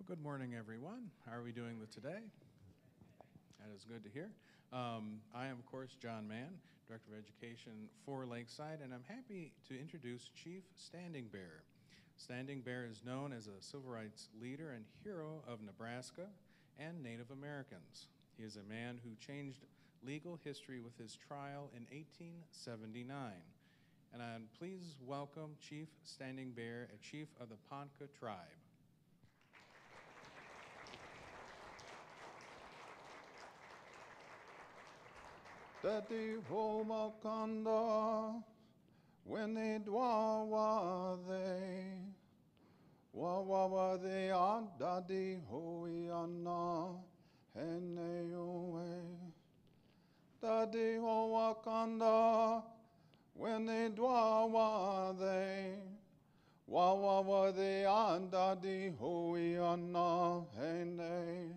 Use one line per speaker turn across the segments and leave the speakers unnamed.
Good morning, everyone. How are we doing today? That is good to hear. I am, of course, John Mann, Director of Education for Lakeside, and I'm happy to introduce Chief Standing Bear. Standing Bear is known as a civil rights leader and hero of Nebraska and Native Americans. He is a man who changed legal history with his trial in 1879. And please welcome Chief Standing Bear, a chief of the Ponca tribe.
Daddy Homakanda, when they dwa they are Daddy Hoiana, Heneoe. Daddy Homakanda, when they dwa they are Daddy Hoiana, Hene.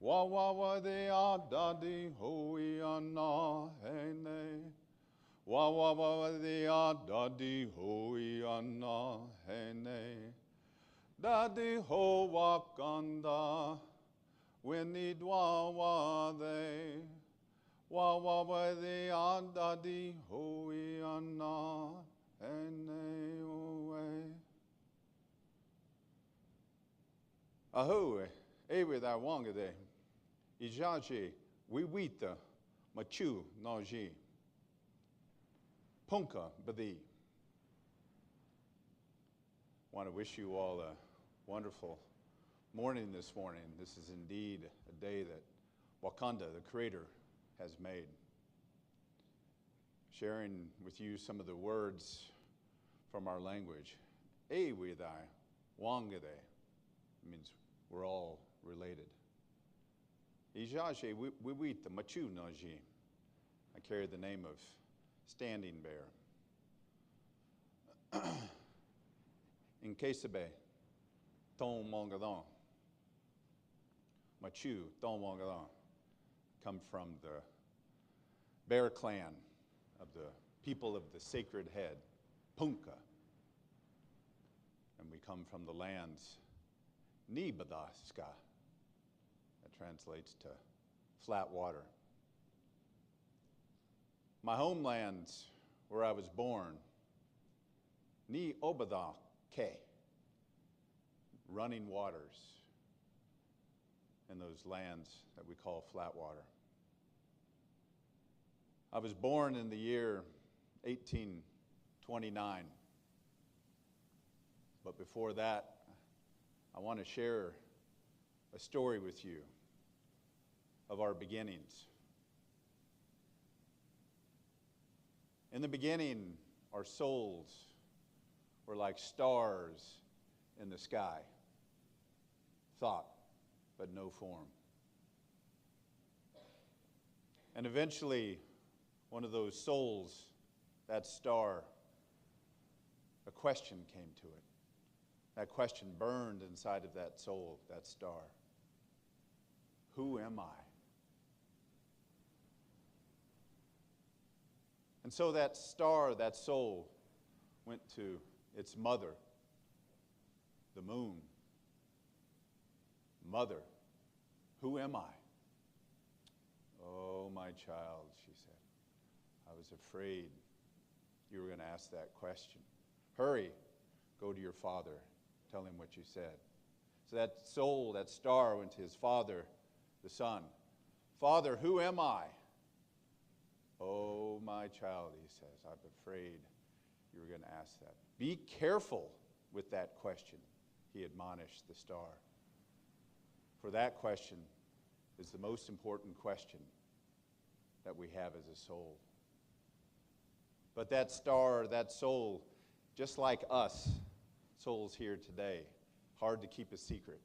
Wawa de adadi hoiana hene. Wawa de adadi hoiana hene. Daddy ho wakanda winnie dwawa de. Wawa de adadi hoiana hene oe. Ahoe, ewe da wanga de. Ijaji, wiwita, machu, naji. Punka, badi. Want to wish you all a wonderful morning this morning. This is indeed a day that Wakanda, the Creator, has made. Sharing with you some of the words from our language. Ewidai, wangade, means we're all related. Ijaje wiwita machu naji. I carry the name of Standing Bear. In Kesebe, ton mongadon. Machu, ton mongadon. Come from the Bear clan of the people of the sacred head, Punka. And we come from the lands Nibadaska. That translates to flat water. My homeland, where I was born, Ni Obada Ke, running waters in those lands that we call flat water. I was born in the year 1829. But before that, I want to share a story with you of our beginnings. In the beginning, our souls were like stars in the sky, thought, but no form. And eventually, one of those souls, that star, a question came to it. That question burned inside of that soul, that star. Who am I? And so that star, that soul, went to its mother, the moon. Mother, who am I? Oh, my child, she said. I was afraid you were going to ask that question. Hurry, go to your father. Tell him what you said. So that soul, that star, went to his father, the sun. Father, who am I? Oh, my child, he says, I'm afraid you were going to ask that. Be careful with that question, he admonished the star. For that question is the most important question that we have as a soul. But that star, that soul, just like us, souls here today, hard to keep a secret.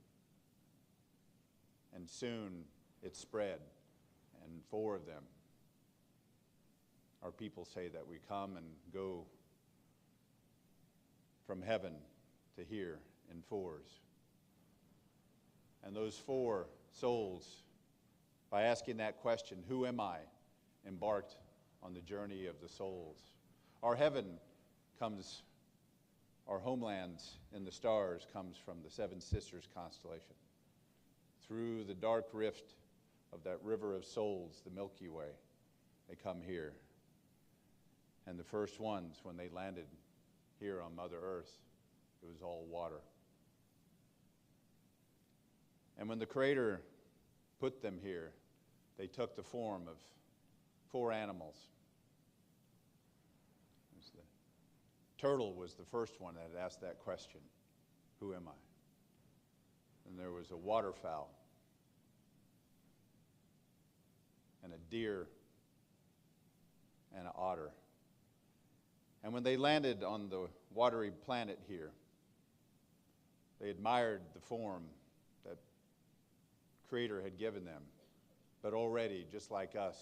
And soon it spread, and 4 of them. Our people say that we come and go from heaven to here in 4s. And those 4 souls, by asking that question, who am I, embarked on the journey of the souls. Our heaven our homeland in the stars comes from the Seven Sisters constellation. through the dark rift of that river of souls, the Milky Way. They come here. And the first ones, when they landed here on Mother Earth, it was all water. And when the Creator put them here, they took the form of 4 animals. The turtle was the first one that asked that question, who am I? And there was a waterfowl and a deer and an otter. And when they landed on the watery planet here, they admired the form that Creator had given them. But already, just like us,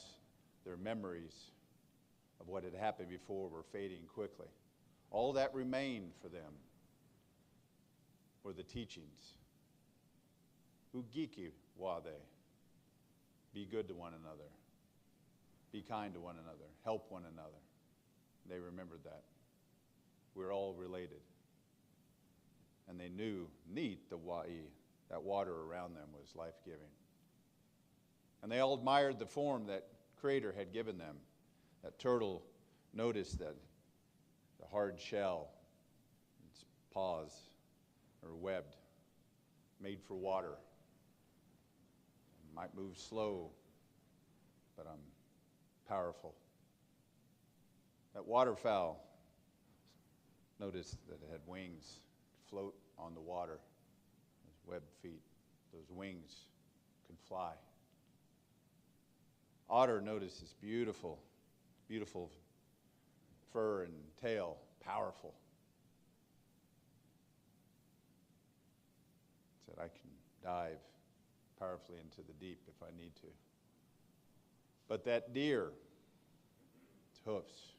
their memories of what had happened before were fading quickly. All that remained for them were the teachings. Ugiki wade. Be good to one another. Be kind to one another. Help one another. They remembered that. We're all related. And they knew, neat, the wa'i, that water around them was life-giving. And they all admired the form that Creator had given them. That turtle noticed that the hard shell, its paws are webbed, made for water. It might move slow, but I'm powerful. That waterfowl noticed that it had wings, float on the water, those webbed feet, those wings could fly. Otter noticed this beautiful, beautiful fur and tail, powerful. Said, I can dive powerfully into the deep if I need to. But that deer, its hoofs,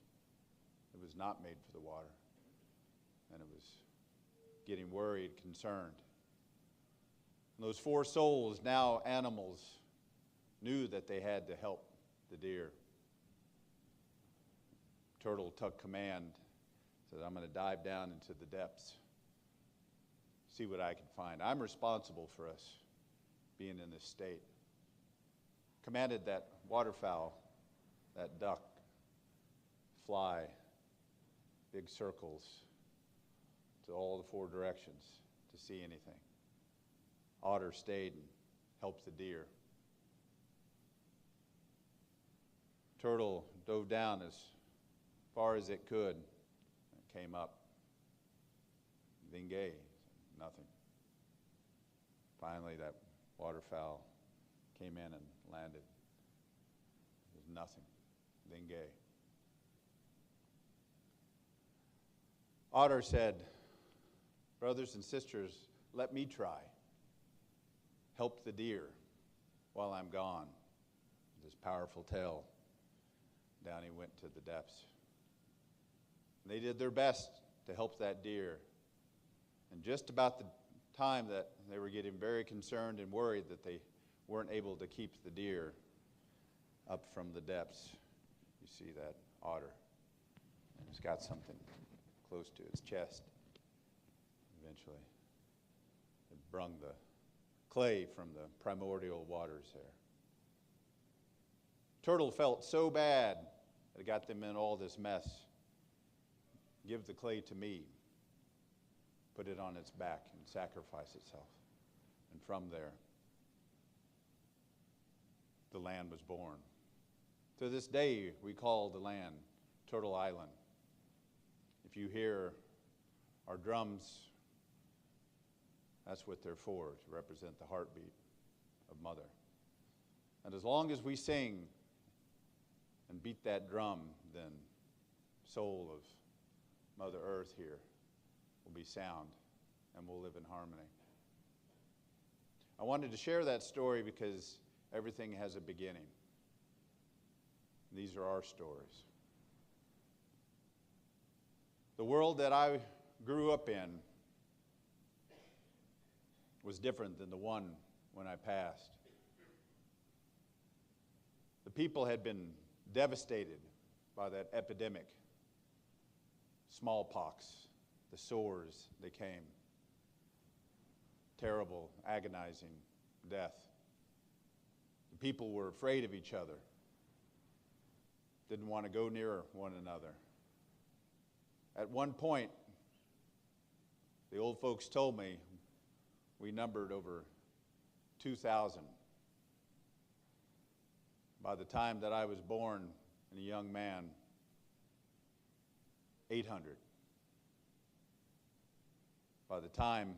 it was not made for the water. And it was getting worried, concerned. And those 4 souls, now animals, knew that they had to help the deer. Turtle took command, said, I'm going to dive down into the depths, see what I can find. I'm responsible for us being in this state. Commanded that waterfowl, that duck, fly big circles to all the 4 directions to see anything. Otter stayed and helped the deer. Turtle dove down as far as it could and came up. Vingay, nothing. Finally, that waterfowl came in and landed. There's nothing. Vingay. Otter said, brothers and sisters, let me try. Help the deer while I'm gone. With his powerful tail, down he went to the depths. And they did their best to help that deer. And just about the time that they were getting very concerned and worried that they weren't able to keep the deer up from the depths, you see that otter. It's got something close to its chest. Eventually, it brung the clay from the primordial waters there. Turtle felt so bad that it got them in all this mess. Give the clay to me. Put it on its back and sacrifice itself. And from there, the land was born. To this day, we call the land Turtle Island. If you hear our drums, that's what they're for, to represent the heartbeat of Mother. And as long as we sing and beat that drum, then soul of Mother Earth here will be sound and we'll live in harmony. I wanted to share that story because everything has a beginning. These are our stories. The world that I grew up in was different than the one when I passed. The people had been devastated by that epidemic. Smallpox, the sores, they came. Terrible, agonizing, death. The people were afraid of each other, didn't want to go near one another. At one point, the old folks told me we numbered over 2,000. By the time that I was born and a young man, 800. By the time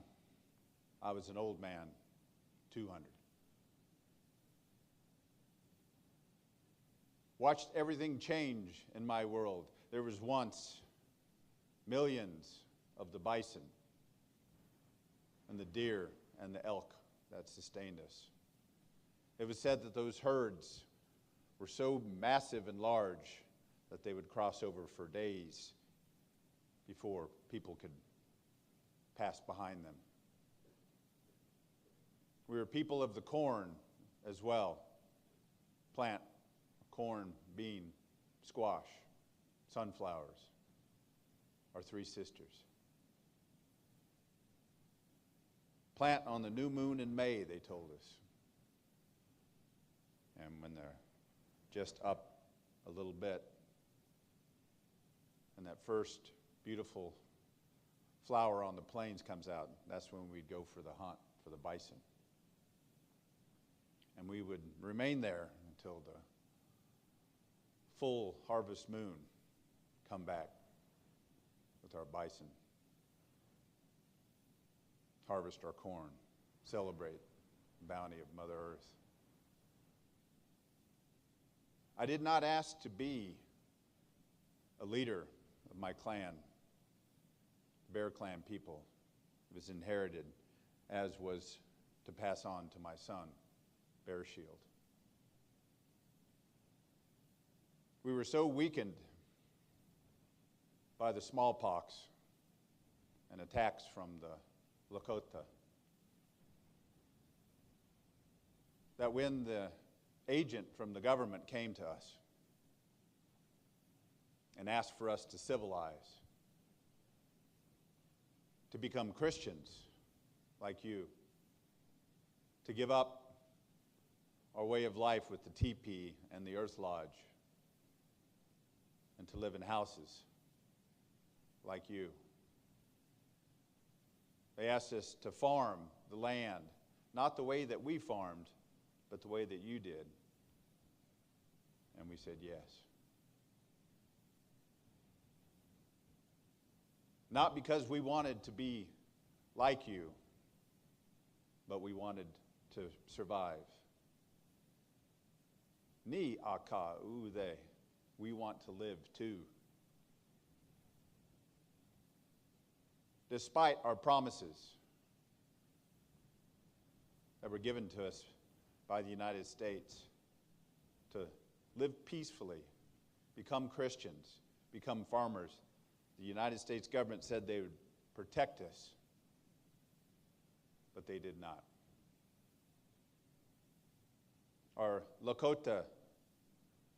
I was an old man, 200. Watched everything change in my world. There was once millions of the bison and the deer and the elk that sustained us. It was said that those herds were so massive and large that they would cross over for days before people could pass behind them. We were people of the corn as well. Plant, corn, bean, squash, sunflowers, our three sisters. Plant on the new moon in May, they told us. And when they're just up a little bit, and that first beautiful flower on the plains comes out, that's when we'd go for the hunt for the bison. And we would remain there until the full harvest moon come back with our bison, harvest our corn, celebrate the bounty of Mother Earth. I did not ask to be a leader of my clan, Bear Clan people. It was inherited, as was to pass on to my son, Bear Shield. We were so weakened by the smallpox and attacks from the Lakota that when the agent from the government came to us and asked for us to civilize, to become Christians like you, to give up our way of life with the teepee and the earth lodge, and to live in houses like you. They asked us to farm the land, not the way that we farmed, but the way that you did. And we said yes. Not because we wanted to be like you, but we wanted to survive. Ni aka ude. We want to live too. Despite our promises that were given to us by the United States to live peacefully, become Christians, become farmers, the United States government said they would protect us, but they did not. Our Lakota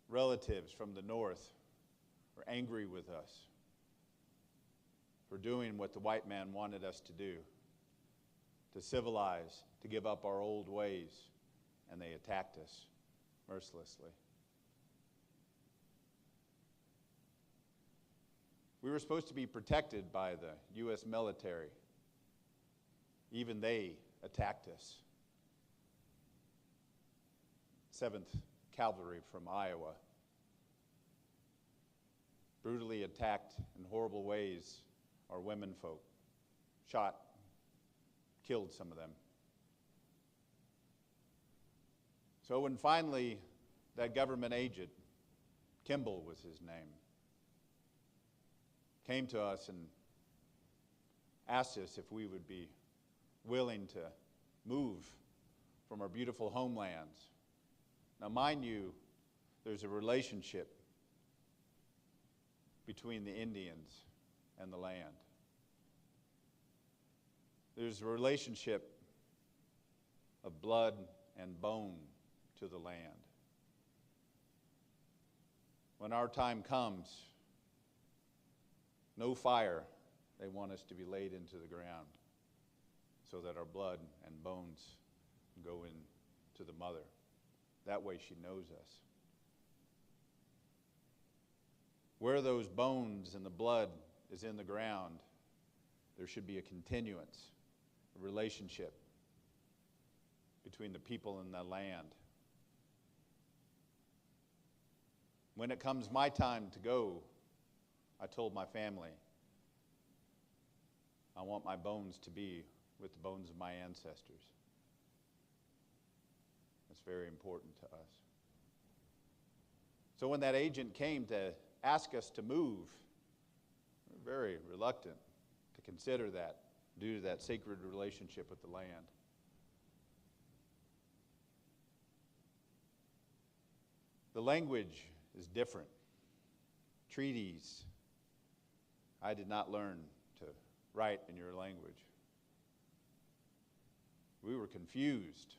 relatives from the north were angry with us for doing what the white man wanted us to do, to civilize, to give up our old ways, and they attacked us mercilessly. We were supposed to be protected by the U.S. military. Even they attacked us. 7th Cavalry from Iowa brutally attacked in horrible ways our women folk, shot, killed some of them. So when finally that government agent, Kimball was his name, came to us and asked us if we would be willing to move from our beautiful homelands. Now, mind you, there's a relationship between the Indians and the land. There's a relationship of blood and bone to the land. When our time comes, no fire, they want us to be laid into the ground so that our blood and bones go in to the mother. That way she knows us. Where those bones and the blood is in the ground, there should be a continuance, a relationship between the people and the land. When it comes my time to go, I told my family, I want my bones to be with the bones of my ancestors. That's very important to us. So when that agent came to ask us to move, we were very reluctant to consider that due to that sacred relationship with the land. The language is different. Treaties, I did not learn to write in your language. We were confused.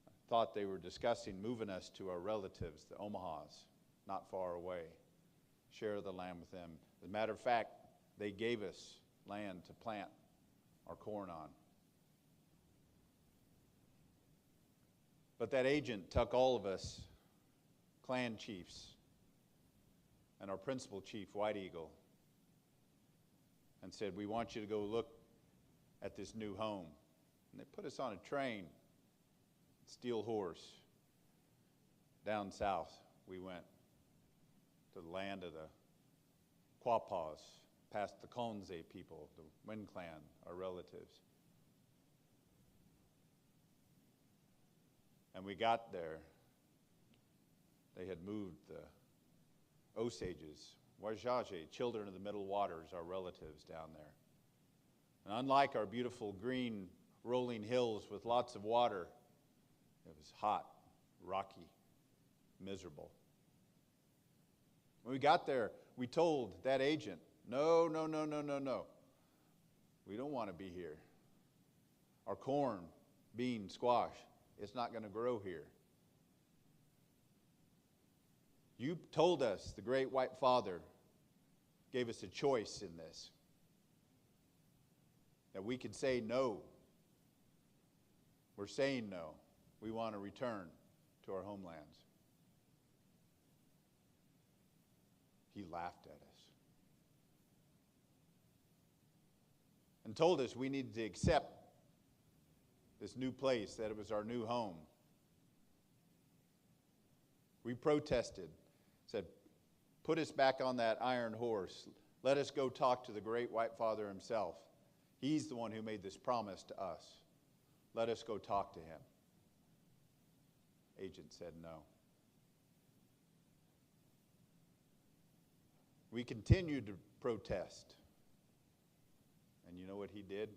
I thought they were discussing moving us to our relatives, the Omahas, not far away, share the land with them. As a matter of fact, they gave us land to plant our corn on. But that agent took all of us, clan chiefs, and our principal chief, White Eagle, and said, we want you to go look at this new home. And they put us on a train, steel horse. Down south we went to the land of the Quapaws, past the Konze people, the Wind Clan, our relatives. And we got there. They had moved the Osages, Wajaje, children of the Middle Waters, our relatives down there. And unlike our beautiful green rolling hills with lots of water, it was hot, rocky, miserable. When we got there, we told that agent, no. We don't want to be here. Our corn, bean, squash, it's not going to grow here. You told us the Great White Father gave us a choice in this, that we could say no. We're saying no. We want to return to our homelands. He laughed at us and told us we needed to accept this new place, that it was our new home. We protested, said, put us back on that iron horse. Let us go talk to the Great White Father himself. He's the one who made this promise to us. Let us go talk to him. Agent said no. We continued to protest. And you know what he did?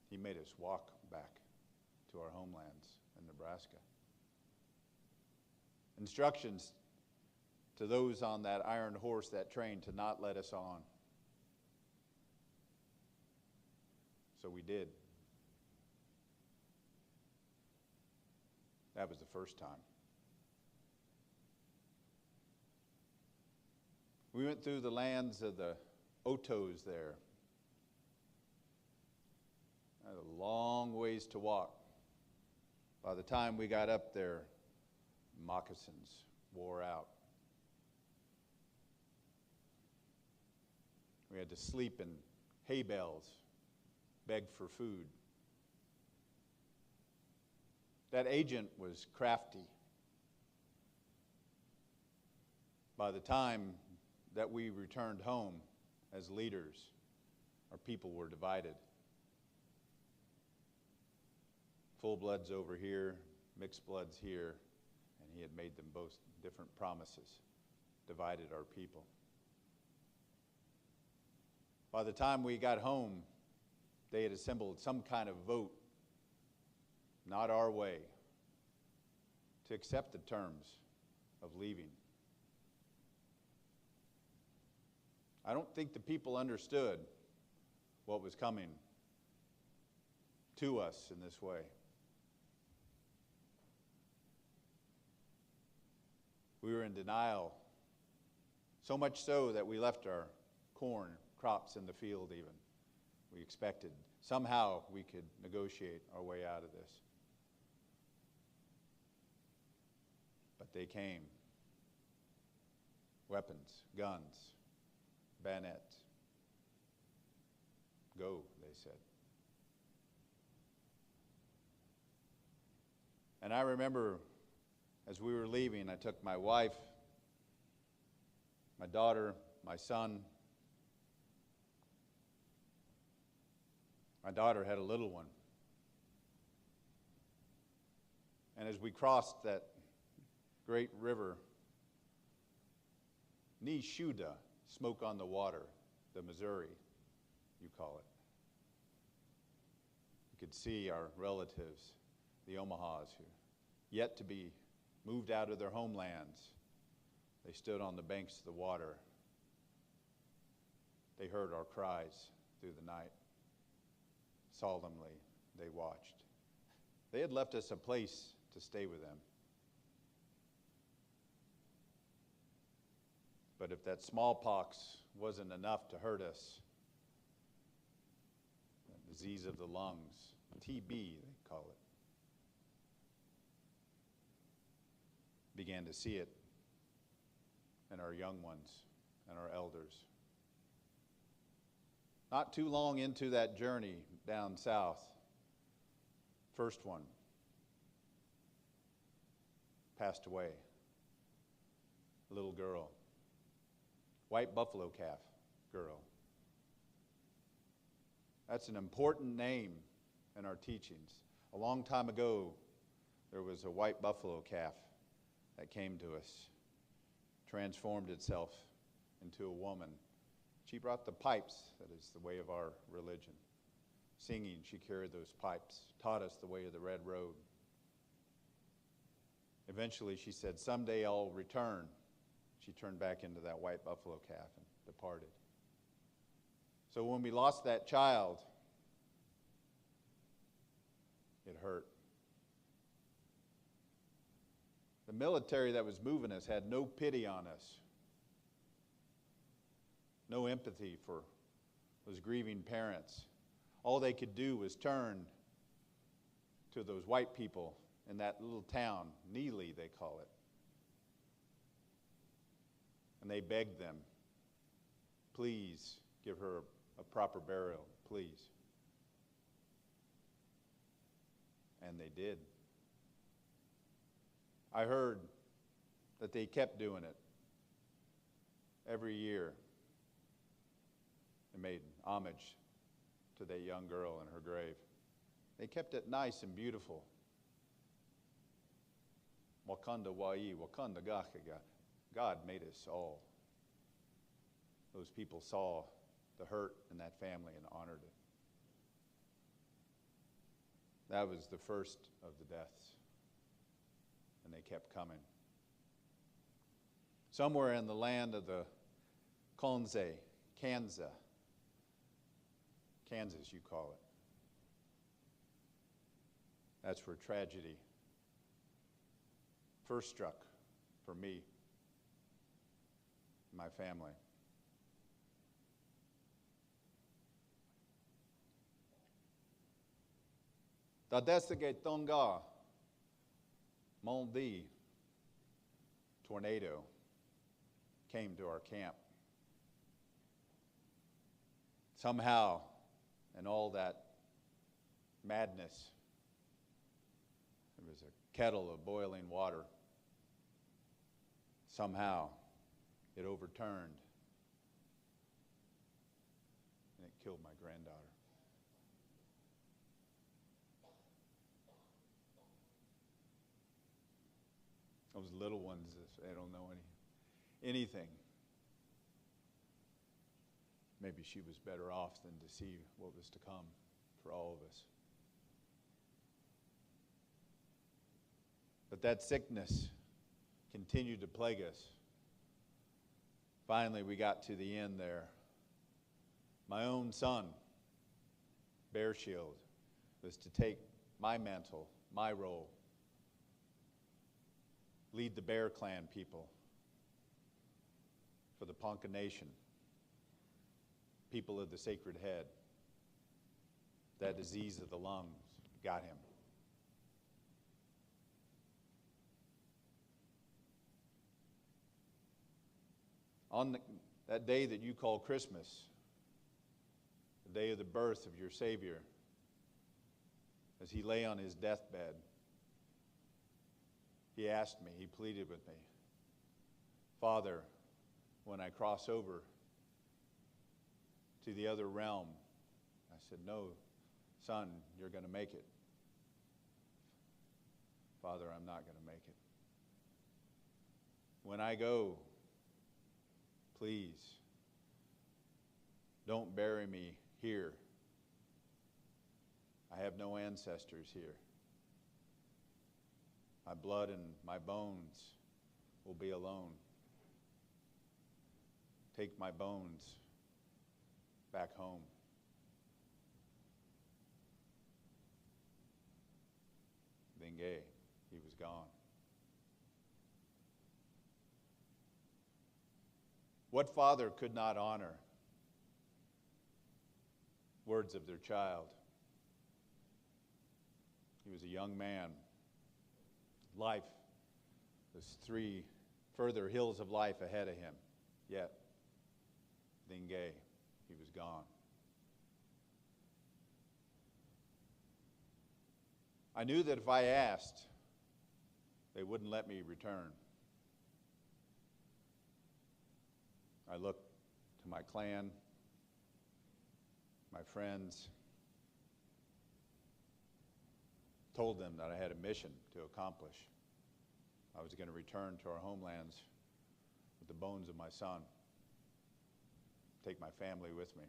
He made us walk back to our homelands in Nebraska. Instructions to those on that iron horse, that train, to not let us on. So we did. That was the first time. We went through the lands of the Otos there. I had a long ways to walk. By the time we got up there, moccasins wore out. We had to sleep in hay bales, beg for food. That agent was crafty. By the time that we returned home as leaders, our people were divided. Full bloods over here, mixed bloods here, and he had made them both different promises, divided our people. By the time we got home, they had assembled some kind of vote, not our way, to accept the terms of leaving. I don't think the people understood what was coming to us in this way. We were in denial, so much so that we left our corn crops in the field even. We expected somehow we could negotiate our way out of this. But they came. Weapons, guns, bayonets. Go, they said. And I remember as we were leaving, I took my wife, my daughter, my son. My daughter had a little one. And as we crossed that great river, Nishuda, smoke on the water, the Missouri, you call it. You could see our relatives, the Omahas, who yet to be moved out of their homelands. They stood on the banks of the water. They heard our cries through the night. Solemnly, they watched. They had left us a place to stay with them. But if that smallpox wasn't enough to hurt us, that disease of the lungs, TB they call it, began to see it in our young ones and our elders. Not too long into that journey down south, first one passed away, a little girl, white buffalo calf girl. That's an important name in our teachings. A long time ago, there was a white buffalo calf that came to us, transformed itself into a woman. She brought the pipes, that is the way of our religion. Singing, she carried those pipes, taught us the way of the red road. Eventually, she said, someday I'll return. She turned back into that white buffalo calf and departed. So when we lost that child, it hurt. The military that was moving us had no pity on us, no empathy for those grieving parents. All they could do was turn to those white people in that little town, Neely they call it, and they begged them, please give her a proper burial, please. And they did. I heard that they kept doing it every year. They made homage to that young girl in her grave. They kept it nice and beautiful. Wakanda wai, Wakanda gakaga. God made us all. Those people saw the hurt in that family and honored it. That was the first of the deaths. And they kept coming. Somewhere in the land of the Konze, Kansas, you call it. That's where tragedy first struck for me and my family. Dadesage Tonga, Mondi tornado came to our camp. Somehow, in all that madness, there was a kettle of boiling water. Somehow, it overturned, and it killed my granddaughter. Those little ones, they don't know anything. Maybe she was better off than to see what was to come for all of us. But that sickness continued to plague us. Finally, we got to the end there. My own son, Bear Shield, was to take my mantle, my role, lead the Bear Clan people for the Ponca Nation, people of the Sacred Head. that disease of the lungs got him. On that day that you call Christmas, the day of the birth of your Savior, as he lay on his deathbed, he asked me, he pleaded with me, Father, when I cross over to the other realm, I said, no, son, you're going to make it. Father, I'm not going to make it. When I go, please, don't bury me here. I have no ancestors here. My blood and my bones will be alone. Take my bones back home. Bengay, he was gone. What father could not honor words of their child? He was a young man. Life, there's 3 further hills of life ahead of him. Yet, Bengay, he was gone. I knew that if I asked, they wouldn't let me return. I looked to my clan, my friends, told them that I had a mission to accomplish. I was going to return to our homelands with the bones of my son, take my family with me.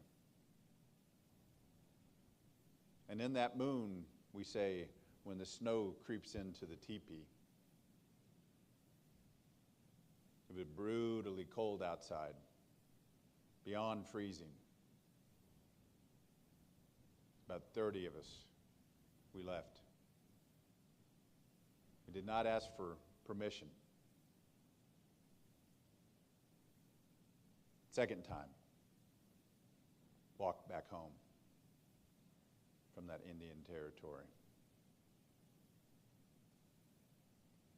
And in that moon, we say, when the snow creeps into the teepee, it was brutally cold outside, beyond freezing. About 30 of us, we left. We did not ask for permission. Second time, walked back home from that Indian territory.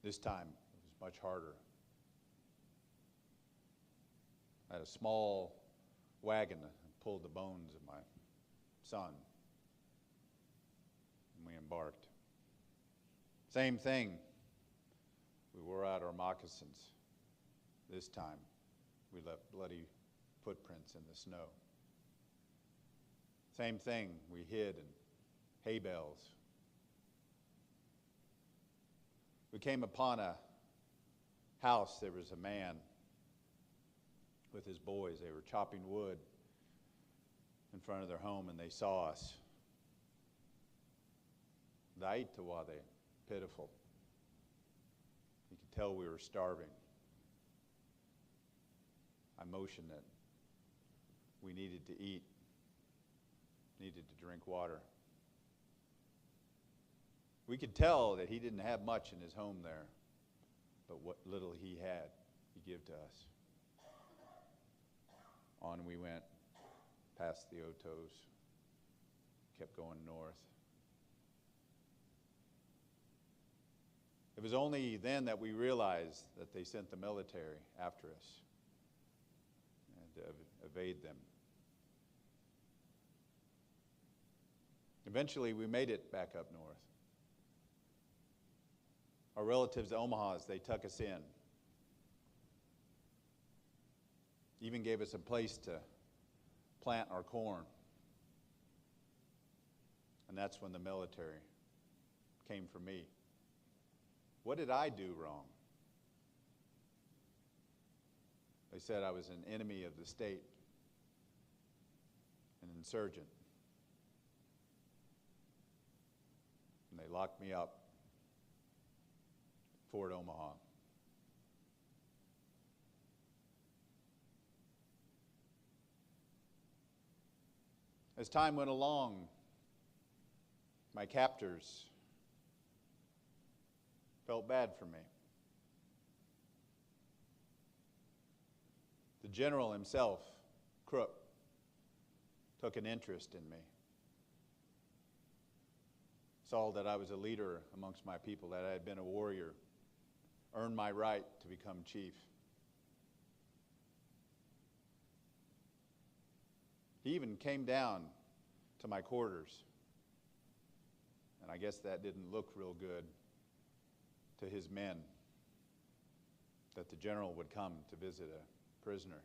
This time, it was much harder. I had a small wagon that pulled the bones of my son, and we embarked. Same thing. We wore out our moccasins. This time, we left bloody footprints in the snow. Same thing. We hid in hay bales. We came upon a house. There was a man with his boys. They were chopping wood in front of their home, and they saw us. Daitawade. Pitiful. You could tell we were starving. I motioned that we needed to eat, needed to drink water. We could tell that he didn't have much in his home there, but what little he had, he gave to us. On we went, past the Otos, kept going north. It was only then that we realized that they sent the military after us and to evade them. Eventually, we made it back up north. Our relatives, the Omahas, they took us in. Even gave us a place to plant our corn. And that's when the military came for me. What did I do wrong? They said I was an enemy of the state, an insurgent. And they locked me up at Fort Omaha. As time went along, my captors felt bad for me. The general himself, Crook, took an interest in me. saw that I was a leader amongst my people, that I had been a warrior, earned my right to become chief. He even came down to my quarters, and I guess that didn't look real good to his men, that the general would come to visit a prisoner.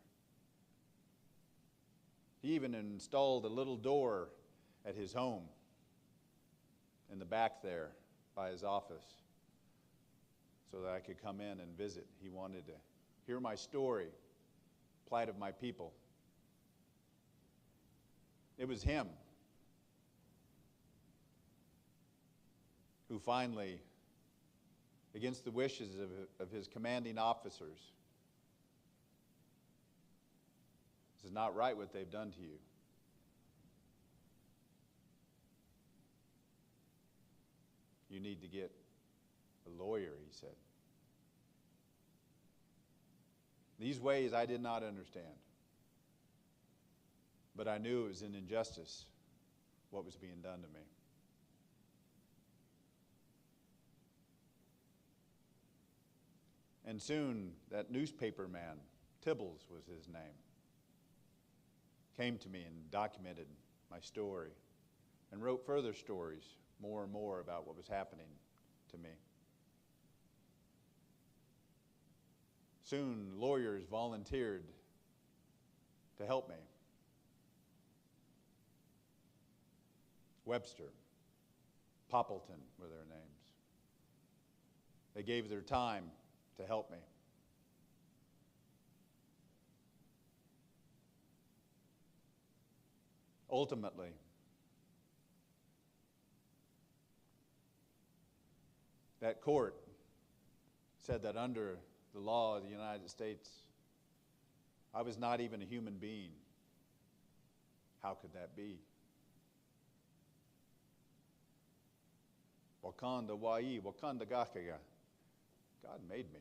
He even installed a little door at his home in the back there by his office so that I could come in and visit. He wanted to hear my story, plight of my people. It was him who finally, against the wishes of his commanding officers, this is not right what they've done to you. You need to get a lawyer, he said. These ways I did not understand. But I knew it was an injustice, what was being done to me. And soon, that newspaper man, Tibbles was his name, came to me and documented my story and wrote further stories, more and more about what was happening to me. Soon, lawyers volunteered to help me. Webster, Poppleton were their names. They gave their time to help me. Ultimately, that court said that under the law of the United States, I was not even a human being. How could that be? Wakanda wai, Wakanda gakaga. God made me.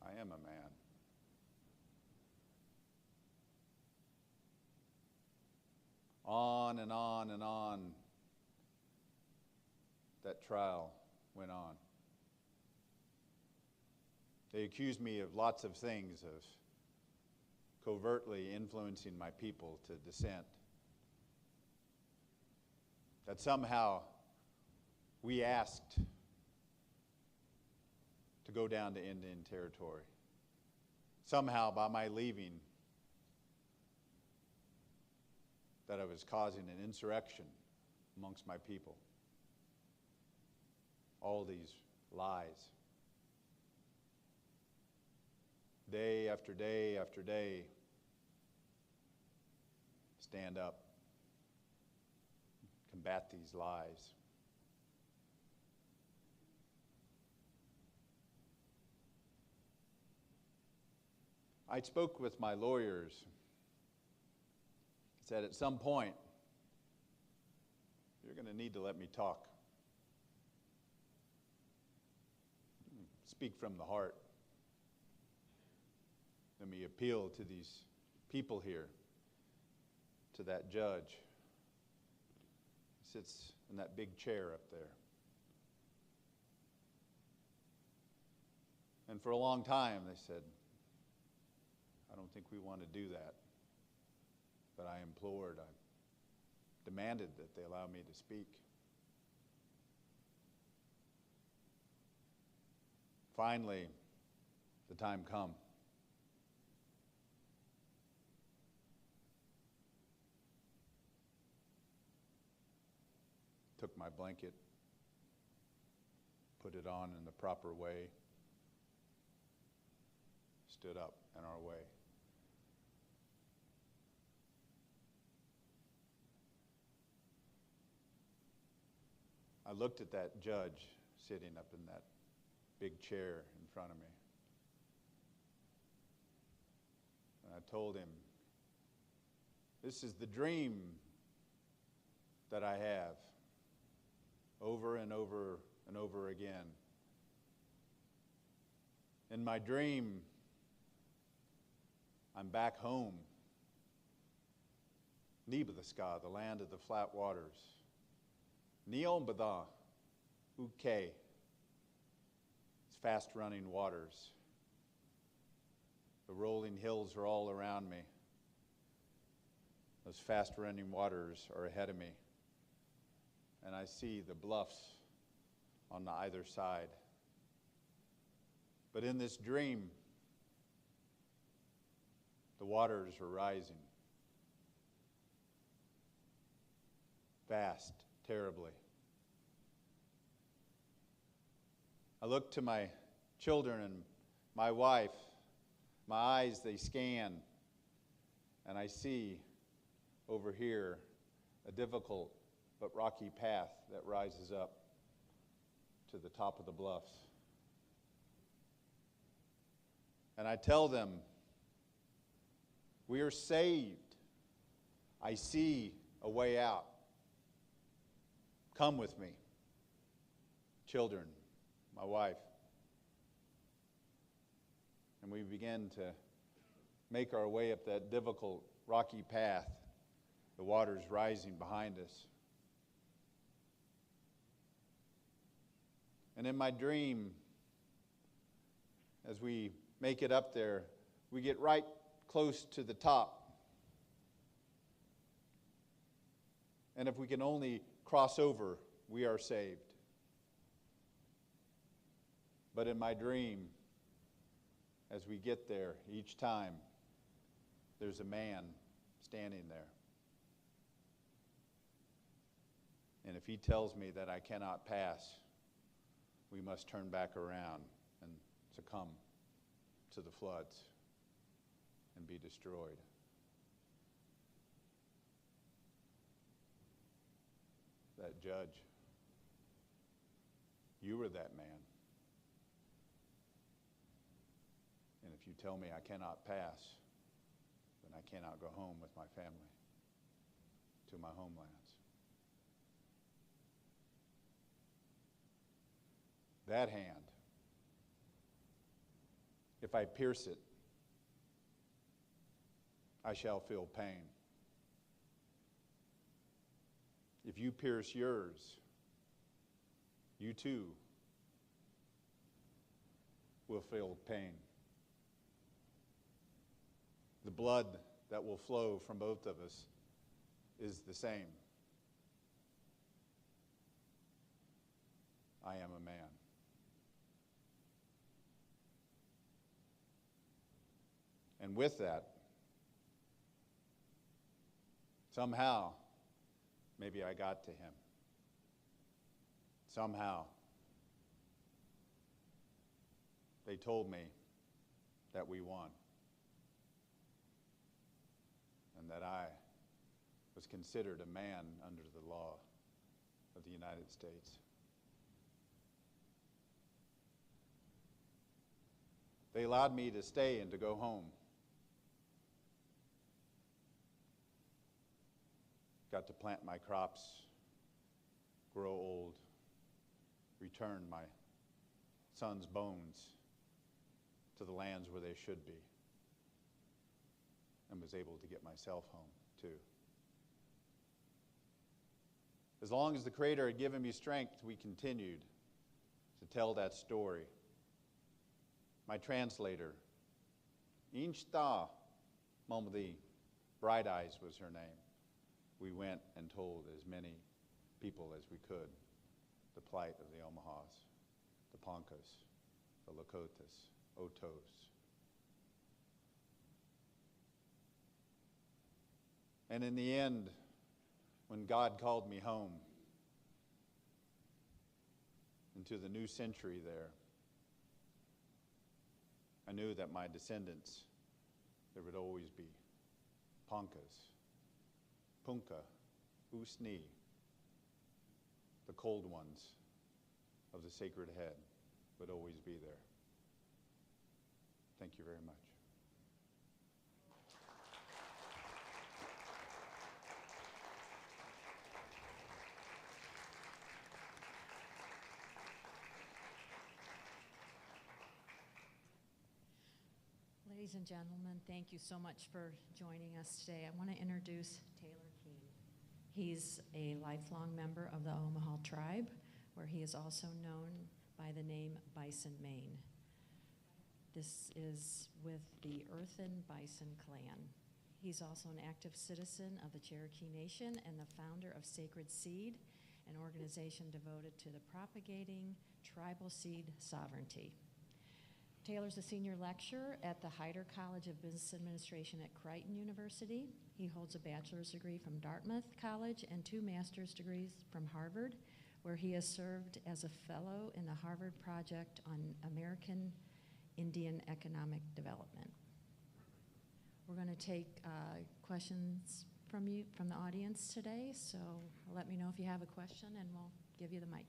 I am a man. On and on and on, that trial went on. They accused me of lots of things, of covertly influencing my people to dissent. That somehow we asked to go down to Indian territory. Somehow by my leaving, that I was causing an insurrection amongst my people. All these lies. Day after day after day, stand up, combat these lies. I spoke with my lawyers, said at some point, you're going to need to let me talk. Speak from the heart. Let me appeal to these people here, to that judge. He sits in that big chair up there. And for a long time they said, I don't think we want to do that. But I implored, I demanded that they allow me to speak. Finally, the time come. Took my blanket, put it on in the proper way, stood up in our way. I looked at that judge sitting up in that big chair in front of me. And I told him, this is the dream that I have over and over and over again. In my dream, I'm back home, Nebraska, the land of the flat waters, Neon Bada, Uke. It's fast-running waters. The rolling hills are all around me. Those fast-running waters are ahead of me. And I see the bluffs on either side. But in this dream, the waters are rising. Fast, terribly. I look to my children and my wife. My eyes, they scan, and I see over here a difficult but rocky path that rises up to the top of the bluffs. And I tell them, we are saved. I see a way out. Come with me. Children, my wife. And we begin to make our way up that difficult, rocky path. The water's rising behind us. And in my dream, as we make it up there, we get right close to the top. And if we can only cross over, we are saved. But in my dream, as we get there, each time, there's a man standing there. And if he tells me that I cannot pass, we must turn back around and succumb to the floods and be destroyed. That judge, you were that man. And if you tell me I cannot pass, then I cannot go home with my family to my homelands. That hand, if I pierce it, I shall feel pain. If you pierce yours, you too will feel pain. The blood that will flow from both of us is the same. I am a man. And with that, somehow, maybe I got to him. Somehow, they told me that we won. And that I was considered a man under the law of the United States. They allowed me to stay and to go home. Got to plant my crops, grow old, return my son's bones to the lands where they should be, and was able to get myself home too. As long as the Creator had given me strength, we continued to tell that story. My translator, Inchta Momdi, Bright Eyes was her name. We went and told as many people as we could the plight of the Omahas, the Poncas, the Lakotas, Otos. And in the end, when God called me home into the new century there, I knew that my descendants, there would always be Poncas, Punka, Usni, the cold ones of the Sacred Head would always be there. Thank you very much.
Ladies and gentlemen, thank you so much for joining us today. I want to introduce Taylor Keene. He's a lifelong member of the Omaha tribe, where he is also known by the name Bison Maine. This is with the Earthen Bison Clan. He's also an active citizen of the Cherokee Nation and the founder of Sacred Seed, an organization devoted to the propagating tribal seed sovereignty. Taylor's a senior lecturer at the Hyder College of Business Administration at Creighton University. He holds a bachelor's degree from Dartmouth College and 2 master's degrees from Harvard, where he has served as a fellow in the Harvard Project on American Indian Economic Development. We're going to take questions from you, from the audience today, so let me know if you have a question and we'll give you the mic.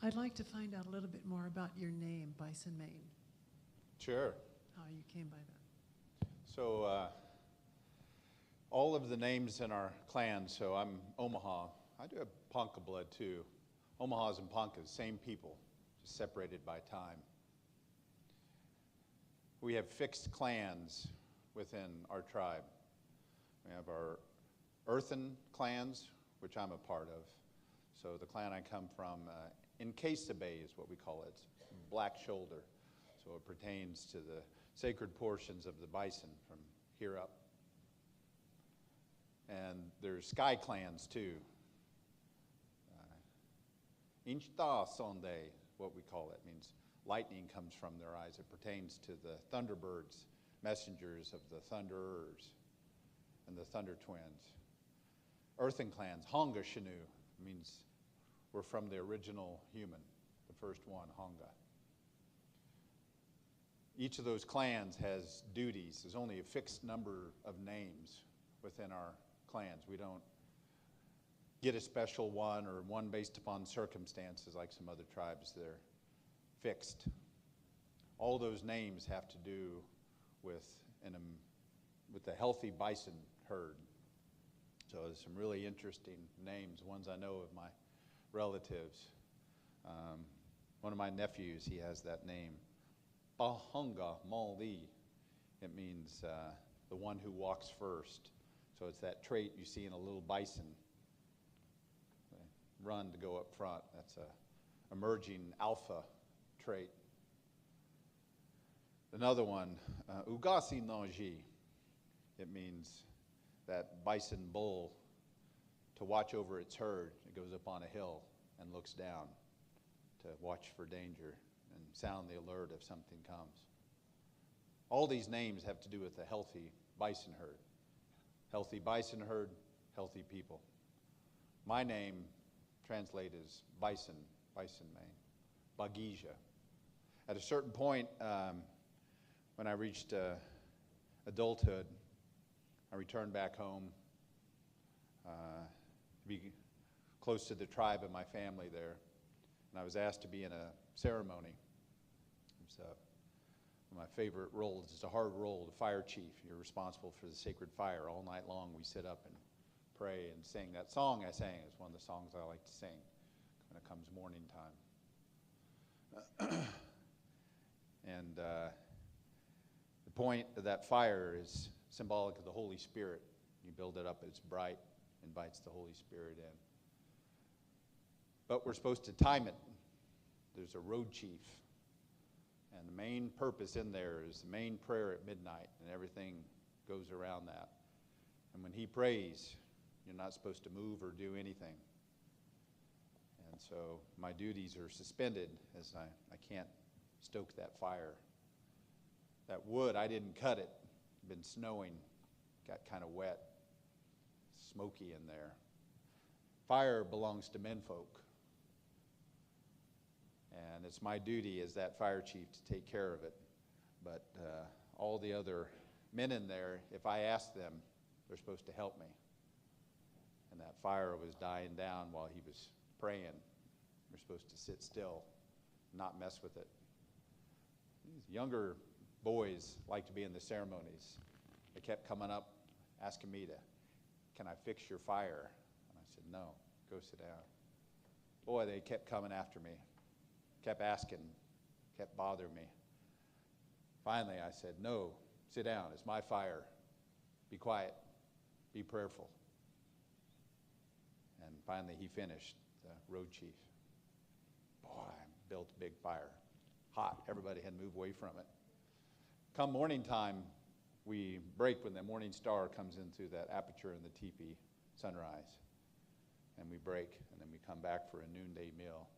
I'd like to find out a little bit more about your name, Bison Maine,
Sure.
how you came by that.
So all of the names in our clan, so I'm Omaha. I do have Ponca blood too. Omahas and Poncas, same people, just separated by time. We have fixed clans within our tribe. We have our earthen clans, which I'm a part of. So the clan I come from, Encasa Bay is what we call it. It's black shoulder. So it pertains to the sacred portions of the bison from here up. And there's sky clans too. Inchta Sonde, what we call it, means lightning comes from their eyes. It pertains to the thunderbirds, messengers of the thunderers and the thunder twins. Earthen clans, Honga Shinu, means we're from the original human, the first one, Honga. Each of those clans has duties. There's only a fixed number of names within our clans. We don't get a special one or one based upon circumstances like some other tribes. They're fixed. All those names have to do with a healthy bison herd. So there's some really interesting names, ones I know of my relatives. One of my nephews, he has that name, Bahunga Maldi. It means the one who walks first. So it's that trait you see in a little bison. They run to go up front. That's a emerging alpha trait. Another one, Ugasi Noji. It means that bison bull to watch over its herd. It goes up on a hill and looks down to watch for danger and sound the alert if something comes. All these names have to do with a healthy bison herd. Healthy bison herd, healthy people. My name translated as bison, Bison Maine, Bagija. At a certain point, when I reached adulthood, I returned back home to be close to the tribe and my family there. And I was asked to be in a ceremony. It's one of my favorite roles. It's a hard role, the fire chief. You're responsible for the sacred fire. All night long we sit up and pray and sing. That song I sang is one of the songs I like to sing when it comes morning time. And the point of that fire is symbolic of the Holy Spirit. You build it up, it's bright, invites the Holy Spirit in. But we're supposed to time it. There's a road chief. And the main purpose in there is the main prayer at midnight, and everything goes around that. And when he prays, you're not supposed to move or do anything. And so my duties are suspended as I can't stoke that fire. That wood, I didn't cut it. It's been snowing, got kind of wet, smoky in there. Fire belongs to menfolk. And it's my duty as that fire chief to take care of it. But all the other men in there, if I ask them, they're supposed to help me. And that fire was dying down while he was praying. We're supposed to sit still, not mess with it. These younger boys like to be in the ceremonies. They kept coming up, asking me can I fix your fire? And I said, no, go sit down. Boy, they kept coming after me, kept asking, kept bothering me. Finally, I said, no, sit down. It's my fire. Be quiet. Be prayerful. And finally, he finished, the road chief. Boy, built a big fire. Hot. Everybody had to move away from it. Come morning time, we break when the morning star comes into that aperture in the teepee, sunrise. And we break, and then we come back for a noonday meal.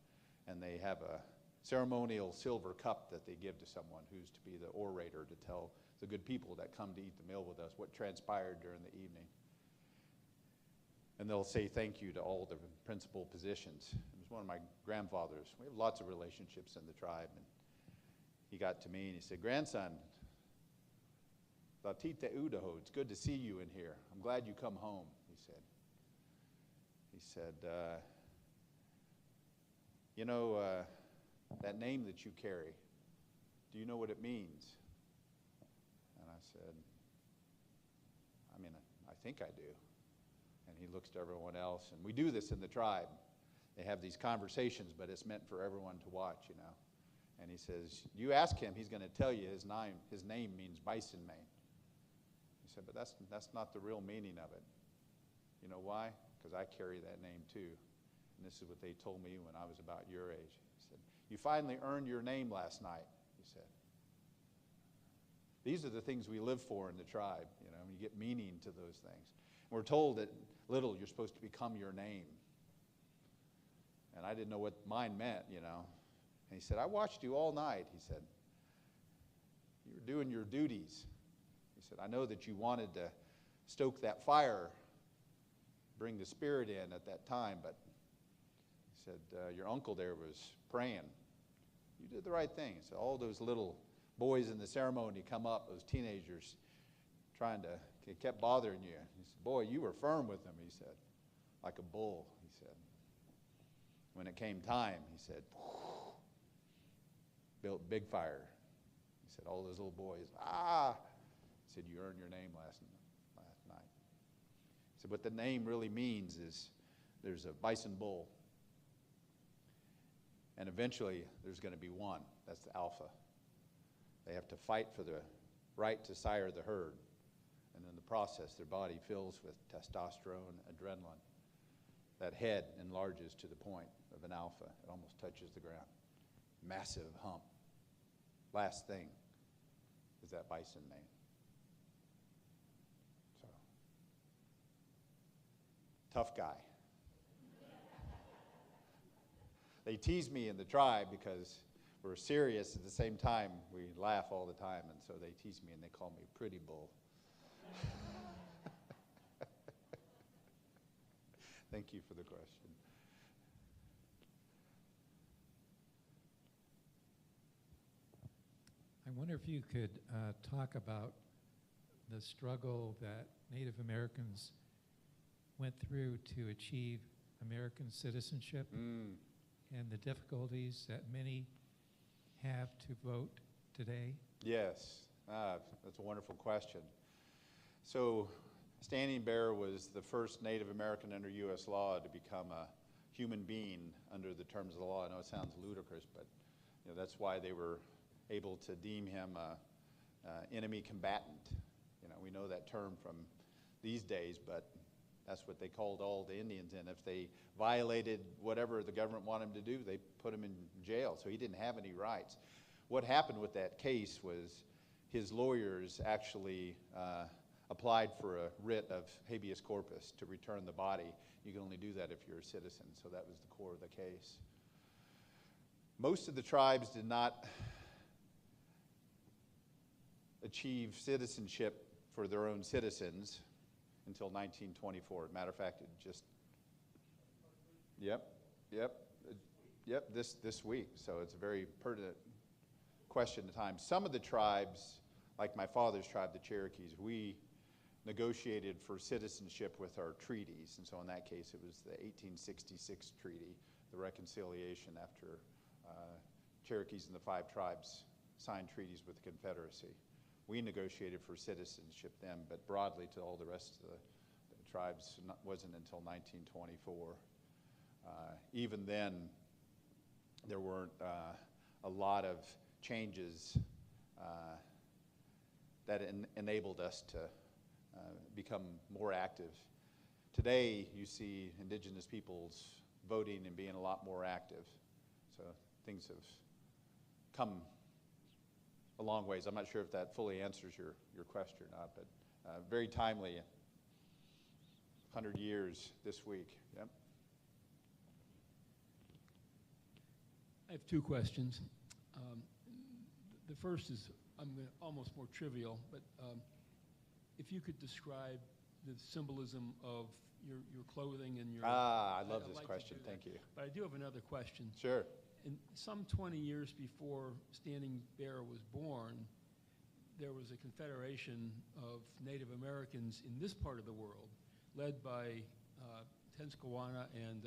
And they have a ceremonial silver cup that they give to someone who's to be the orator to tell the good people that come to eat the meal with us what transpired during the evening. And they'll say thank you to all the principal positions. It was one of my grandfathers. We have lots of relationships in the tribe. And he got to me and he said, grandson, Latite Udaho, it's good to see you in here. I'm glad you come home, he said. He said, you know, that name that you carry, do you know what it means? And I said, I mean, I think I do. And he looks to everyone else. And we do this in the tribe. They have these conversations, but it's meant for everyone to watch, you know. And he says, you ask him, he's going to tell you his name means bison mane. He said, but that's not the real meaning of it. You know why? Because I carry that name too. And this is what they told me when I was about your age. He said, you finally earned your name last night, he said. These are the things we live for in the tribe, you know, you get meaning to those things. And we're told that little, you're supposed to become your name. And I didn't know what mine meant, you know. And he said, I watched you all night, he said. You were doing your duties. He said, I know that you wanted to stoke that fire, bring the spirit in at that time, but he said, your uncle there was praying. You did the right thing. He said, all those little boys in the ceremony come up, those teenagers, kept bothering you. He said, boy, you were firm with them, he said, like a bull, he said. When it came time, he said, built big fire. He said, all those little boys, He said, you earned your name last night. He said, what the name really means is there's a bison bull. And eventually, there's going to be one. That's the alpha. They have to fight for the right to sire the herd. And in the process, their body fills with testosterone, adrenaline. That head enlarges to the point of an alpha. It almost touches the ground. Massive hump. Last thing is that bison mane. So, tough guy. They tease me in the tribe because we're serious. At the same time, we laugh all the time, and so they tease me and they call me Pretty Bull. Thank you for the question.
I wonder if you could talk about the struggle that Native Americans went through to achieve American citizenship and the difficulties that many have to vote today.
Yes, that's a wonderful question. So Standing Bear was the first Native American under U.S. law to become a human being under the terms of the law. I know it sounds ludicrous, but you know, that's why they were able to deem him an enemy combatant. You know, we know that term from these days, but that's what they called all the Indians. And if they violated whatever the government wanted them to do, they put him in jail. So he didn't have any rights. What happened with that case was his lawyers actually applied for a writ of habeas corpus to return the body. You can only do that if you're a citizen. So that was the core of the case. Most of the tribes did not achieve citizenship for their own citizens until 1924. Matter of fact, it just, this week. So it's a very pertinent question at times. Some of the tribes, like my father's tribe, the Cherokees, we negotiated for citizenship with our treaties. And so in that case, it was the 1866 treaty, the reconciliation after Cherokees and the 5 tribes signed treaties with the Confederacy. We negotiated for citizenship then, but broadly to all the rest of the tribes wasn't until 1924. Even then, there weren't a lot of changes that enabled us to become more active. Today, you see indigenous peoples voting and being a lot more active. So things have come a long ways. I'm not sure if that fully answers your question or not, but very timely. 100 years this week. Yep.
I have two questions. The first is almost more trivial, but if you could describe the symbolism of your clothing and your...
I love this
like
question. Thank you.
But I do have another question.
Sure.
In some 20 years before Standing Bear was born, there was a confederation of Native Americans in this part of the world, led by Tenskwamana and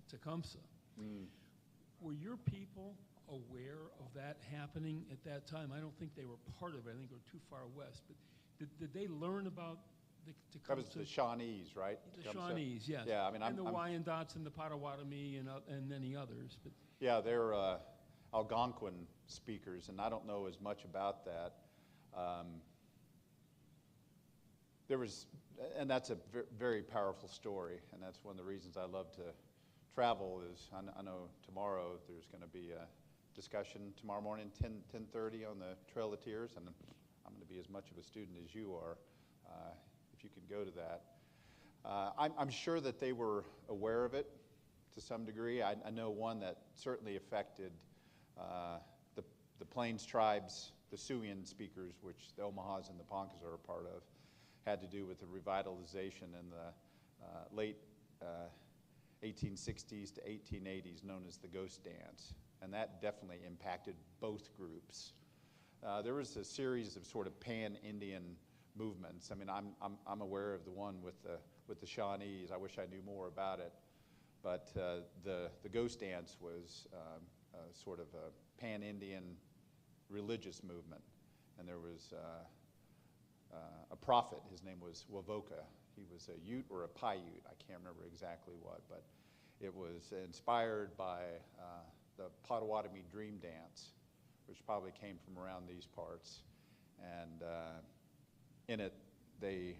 Tecumseh.
Mm.
Were your people aware of that happening at that time? I don't think they were part of it. I think they were too far west. But did they learn about the Tecumseh?
That was the Shawnees, right?
The
Tecumseh?
Shawnees, yes.
Yeah, I mean,
and the Wyandots and the Potawatomi and many others. But
yeah, they're Algonquin speakers, and I don't know as much about that. There was, and that's a very powerful story, and that's one of the reasons I love to travel. Is I know tomorrow there's going to be a discussion tomorrow morning, 10:30 on the Trail of Tears, and I'm going to be as much of a student as you are. If you could go to that, I'm sure that they were aware of it to some degree. I know one that certainly affected the Plains tribes, the Siouan speakers, which the Omahas and the Poncas are a part of, had to do with the revitalization in the late 1860s to 1880s, known as the Ghost Dance, and that definitely impacted both groups. There was a series of sort of pan-Indian movements. I mean, I'm aware of the one with the Shawnees. I wish I knew more about it, but the Ghost Dance was sort of a pan-Indian religious movement, and there was a prophet. His name was Wavoka. He was a Ute or a Paiute. I can't remember exactly what, but it was inspired by the Potawatomi Dream Dance, which probably came from around these parts. And in it, they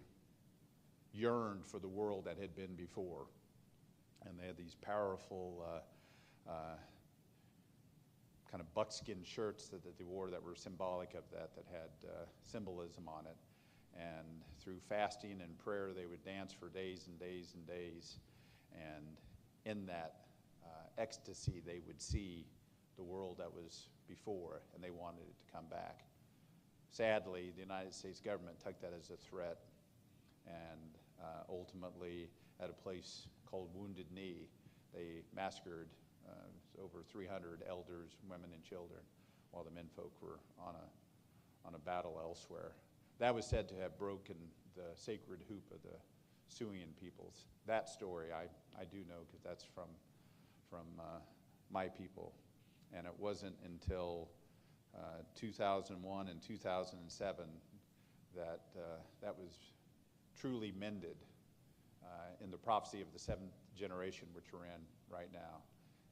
yearned for the world that had been before. And they had these powerful kind of buckskin shirts that they wore that were symbolic of that had symbolism on it. And through fasting and prayer, they would dance for days and days and days. And in that ecstasy, they would see the world that was before, and they wanted it to come back. Sadly, the United States government took that as a threat, and ultimately, at a place called Wounded Knee, they massacred over 300 elders, women, and children, while the menfolk were on a battle elsewhere. That was said to have broken the sacred hoop of the Siouan peoples. That story I do know, because that's from my people. And it wasn't until 2001 and 2007 that that was truly mended in the prophecy of the seventh generation, which we're in right now.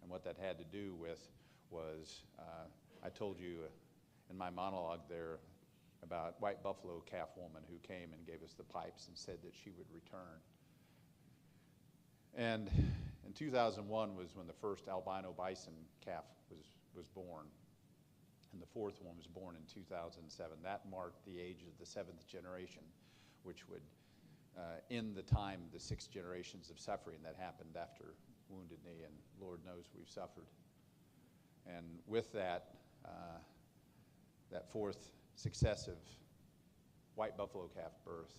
And what that had to do with was, I told you in my monologue there about White Buffalo Calf woman who came and gave us the pipes and said that she would return. And in 2001 was when the first albino bison calf was born. And the fourth one was born in 2007. That marked the age of the seventh generation, which would end the time, the 6 generations of suffering that happened after Wounded Knee, and Lord knows we've suffered. And with that, that fourth successive white buffalo calf birth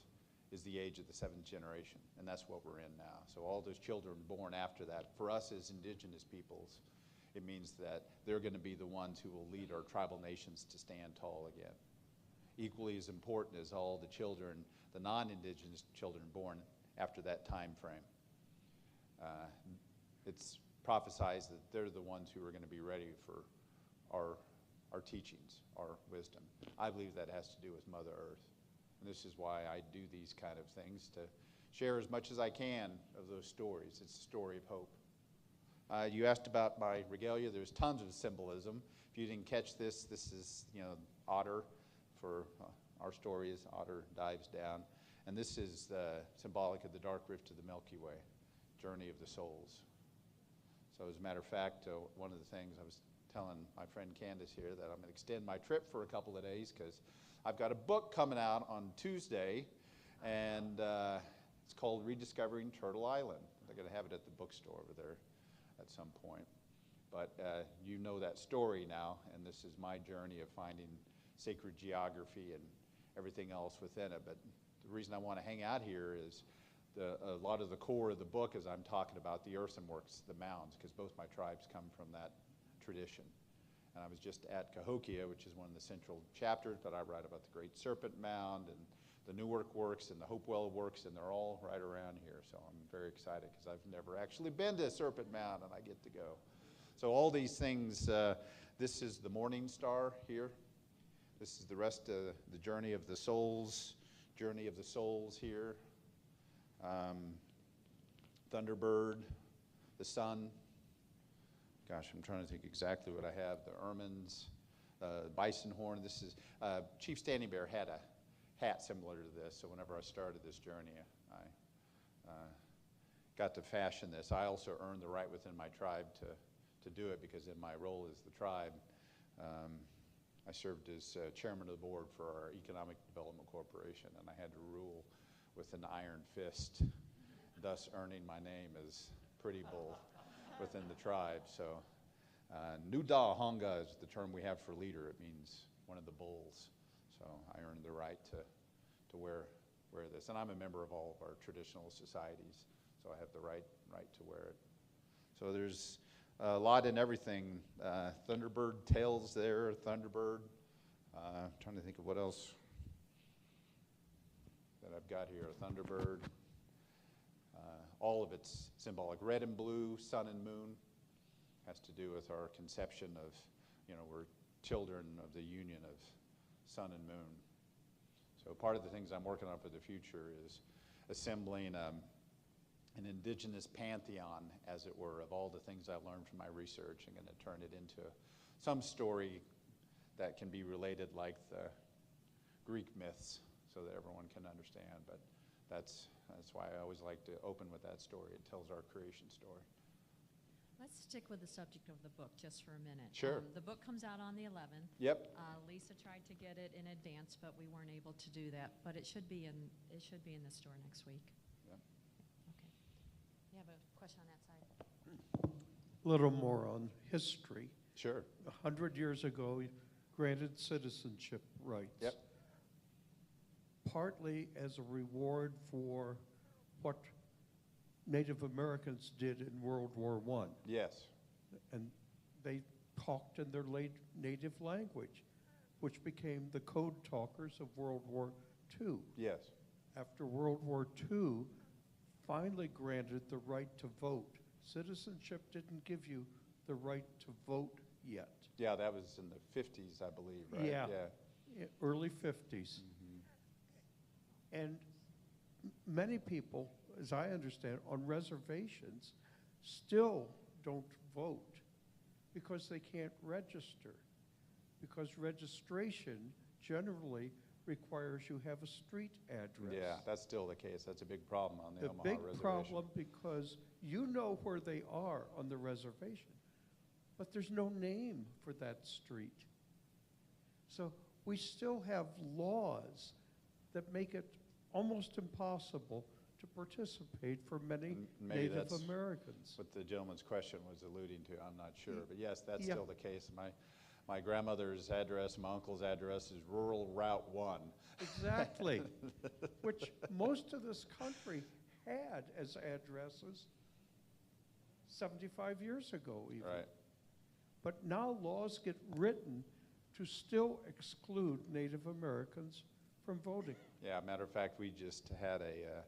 is the age of the 7th generation, and that's what we're in now. So all those children born after that, for us as indigenous peoples, it means that they're going to be the ones who will lead our tribal nations to stand tall again. Equally as important as all the children, the non-indigenous children born after that time frame. It's prophesied that they're the ones who are going to be ready for our teachings, our wisdom. I believe that has to do with Mother Earth. And this is why I do these kind of things, to share as much as I can of those stories. It's a story of hope. You asked about my regalia. There's tons of symbolism. If you didn't catch this, this is, otter for our story is Otter dives down. And this is symbolic of the dark rift of the Milky Way, journey of the souls. So as a matter of fact, one of the things I was telling my friend Candace here that I'm going to extend my trip for a couple of days because I've got a book coming out on Tuesday, and it's called Rediscovering Turtle Island. They're going to have it at the bookstore over there at some point. But you know that story now, and this is my journey of finding sacred geography and everything else within it. But the reason I want to hang out here is a lot of the core of the book is I'm talking about the earthenworks, the mounds, because both my tribes come from that tradition. And I was just at Cahokia, which is one of the central chapters, but I write about the Great Serpent Mound and the Newark Works and the Hopewell Works, and they're all right around here. So I'm very excited because I've never actually been to Serpent Mound, and I get to go. So all these things, this is the Morning Star here. This is the rest of the journey of the souls here. Thunderbird, the sun. Gosh, I'm trying to think exactly what I have. The ermines, bison horn. This is, Chief Standing Bear had a hat similar to this, so whenever I started this journey, I got to fashion this. I also earned the right within my tribe to do it because in my role as the tribe, I served as chairman of the board for our Economic Development Corporation, and I had to rule with an iron fist, thus earning my name as Pretty Bull within the tribe. So Nuda Honga is the term we have for leader. It means one of the bulls. So I earned the right to wear this. And I'm a member of all of our traditional societies, so I have the right to wear it. So there's a lot in everything. Thunderbird tails there, Thunderbird. I'm trying to think of what else that I've got here. A Thunderbird. All of it's symbolic. Red and blue, sun and moon, has to do with our conception of, we're children of the union of sun and moon. So part of the things I'm working on for the future is assembling an indigenous pantheon, as it were, of all the things I learned from my research. I'm going to turn it into some story that can be related like the Greek myths so that everyone can understand. But that's why I always like to open with that story. It tells our creation story.
Let's stick with the subject of the book just for a minute.
Sure.
The book comes out on the 11th.
Yep.
Lisa tried to get it in advance, but we weren't able to do that. But it should be in the store next week.
Yep.
Okay. You have a question on that side?
A little more on history.
Sure.
100 years ago, granted citizenship rights.
Yep.
Partly as a reward for what Native Americans did in World War I.
Yes.
And they talked in their native language, which became the code talkers of World War II.
Yes.
After World War II, finally granted the right to vote. Citizenship didn't give you the right to vote yet.
Yeah, that was in the 50s, I believe, right?
Yeah. Early 50s.
Mm-hmm.
And many people, as I understand, on reservations still don't vote because they can't register. Because registration generally requires you have a street address.
Yeah, that's still the case. That's a big problem on the Omaha
big
reservation.
problem because you know where they are on the reservation, but there's no name for that street. So we still have laws that make it almost impossible to participate for many
Maybe
Native
that's
Americans.
what the gentleman's question was alluding to. I'm not sure. But yes, that's
Yeah.
still the case. My grandmother's address, my uncle's address is Rural Route 1.
Exactly, which most of this country had as addresses 75 years ago even.
Right.
But now laws get written to still exclude Native Americans from voting.
Yeah, matter of fact, we just had a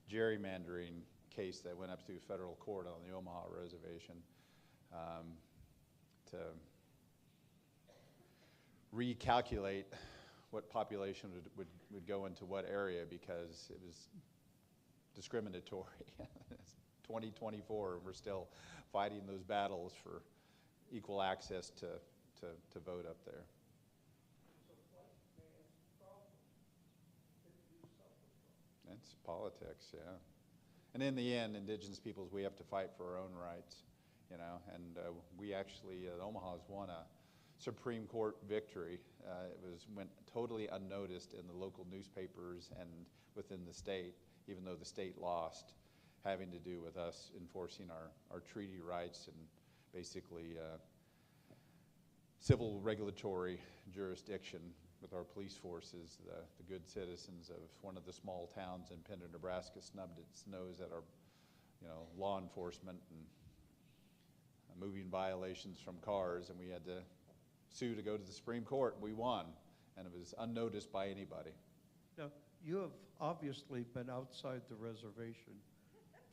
gerrymandering case that went up through federal court on the Omaha reservation to recalculate what population would go into what area because it was discriminatory. It's 2024, and we're still fighting those battles for equal access to vote up there. It's politics, yeah. And in the end, indigenous peoples, we have to fight for our own rights, you know. And we actually, Omaha's won a Supreme Court victory. Went totally unnoticed in the local newspapers and within the state, even though the state lost, having to do with us enforcing our treaty rights and basically civil regulatory jurisdiction with our police forces. The good citizens of one of the small towns in Pender, Nebraska snubbed its nose at our, you know, law enforcement and moving violations from cars, and we had to sue to go to the Supreme Court. We won, and it was unnoticed by anybody.
Now, you have obviously been outside the reservation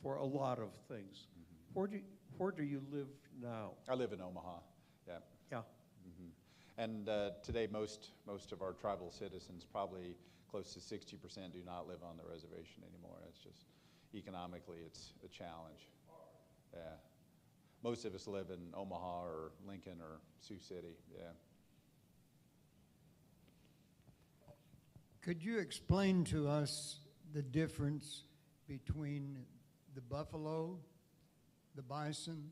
for a lot of things.
Mm-hmm.
Where do you live now?
I live in Omaha, yeah.
Yeah.
Mm-hmm. And today, most of our tribal citizens, probably close to 60%, do not live on the reservation anymore. It's just, economically, it's a challenge. Yeah. Most of us live in Omaha or Lincoln or Sioux City, yeah.
Could you explain to us the difference between the buffalo, the bison,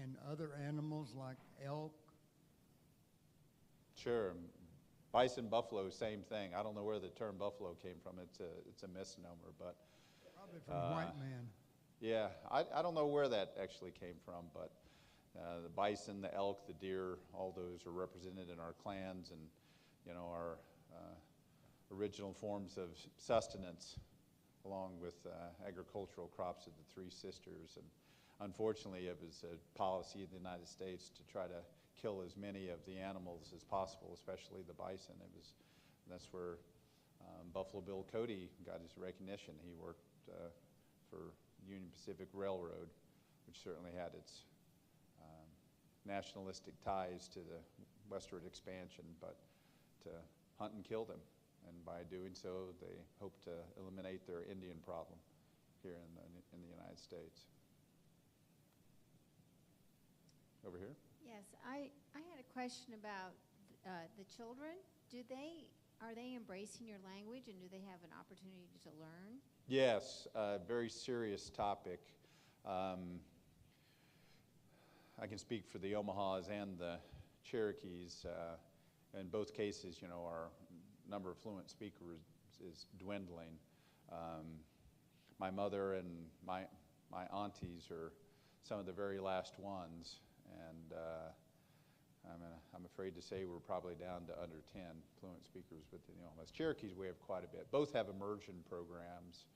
and other animals like elk?
Sure. Bison, buffalo, same thing. I don't know where the term buffalo came from. It's a misnomer, but
Probably from white man.
yeah, I don't know where that actually came from, but the bison, the elk, the deer, all those are represented in our clans and, you know, our original forms of sustenance, along with agricultural crops of the Three Sisters. And unfortunately, it was a policy in the United States to try to kill as many of the animals as possible, especially the bison. That's where Buffalo Bill Cody got his recognition. He worked for Union Pacific Railroad, which certainly had its nationalistic ties to the westward expansion, but to hunt and kill them. And by doing so, they hope to eliminate their Indian problem here in the United States. Over here?
Yes, I had a question about the children. Are they embracing your language, and do they have an opportunity to learn?
Yes, very serious topic. I can speak for the Omahas and the Cherokees. In both cases, you know, our number of fluent speakers is dwindling. My mother and my aunties are some of the very last ones, and I'm afraid to say we're probably down to under 10 fluent speakers within the Omaha. Cherokees, we have quite a bit. Both have immersion programs,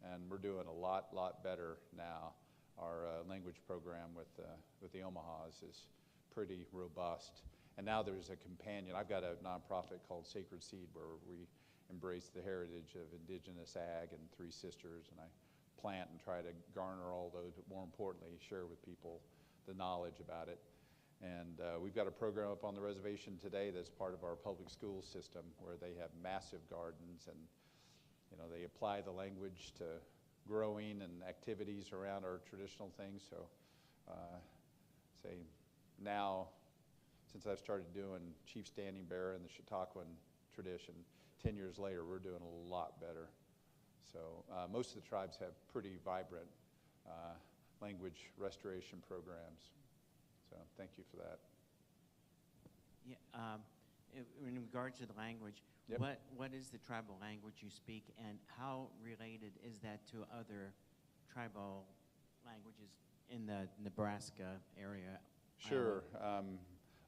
and we're doing a lot better now. Our language program with the Omahas is pretty robust. And now there's a companion. I've got a nonprofit called Sacred Seed where we embrace the heritage of indigenous ag and Three Sisters, and I plant and try to garner all those, but more importantly, share with people the knowledge about it. And we've got a program up on the reservation today that's part of our public school system where they have massive gardens, and you know, they apply the language to growing and activities around our traditional things. So say now, since I've started doing Chief Standing Bearer in the Chautauquan tradition, 10 years later, we're doing a lot better. So most of the tribes have pretty vibrant language restoration programs. So thank you for that.
Yeah, in regards to the language,
Yep.
what is the tribal language you speak, and how related is that to other tribal languages in the Nebraska area?
Sure.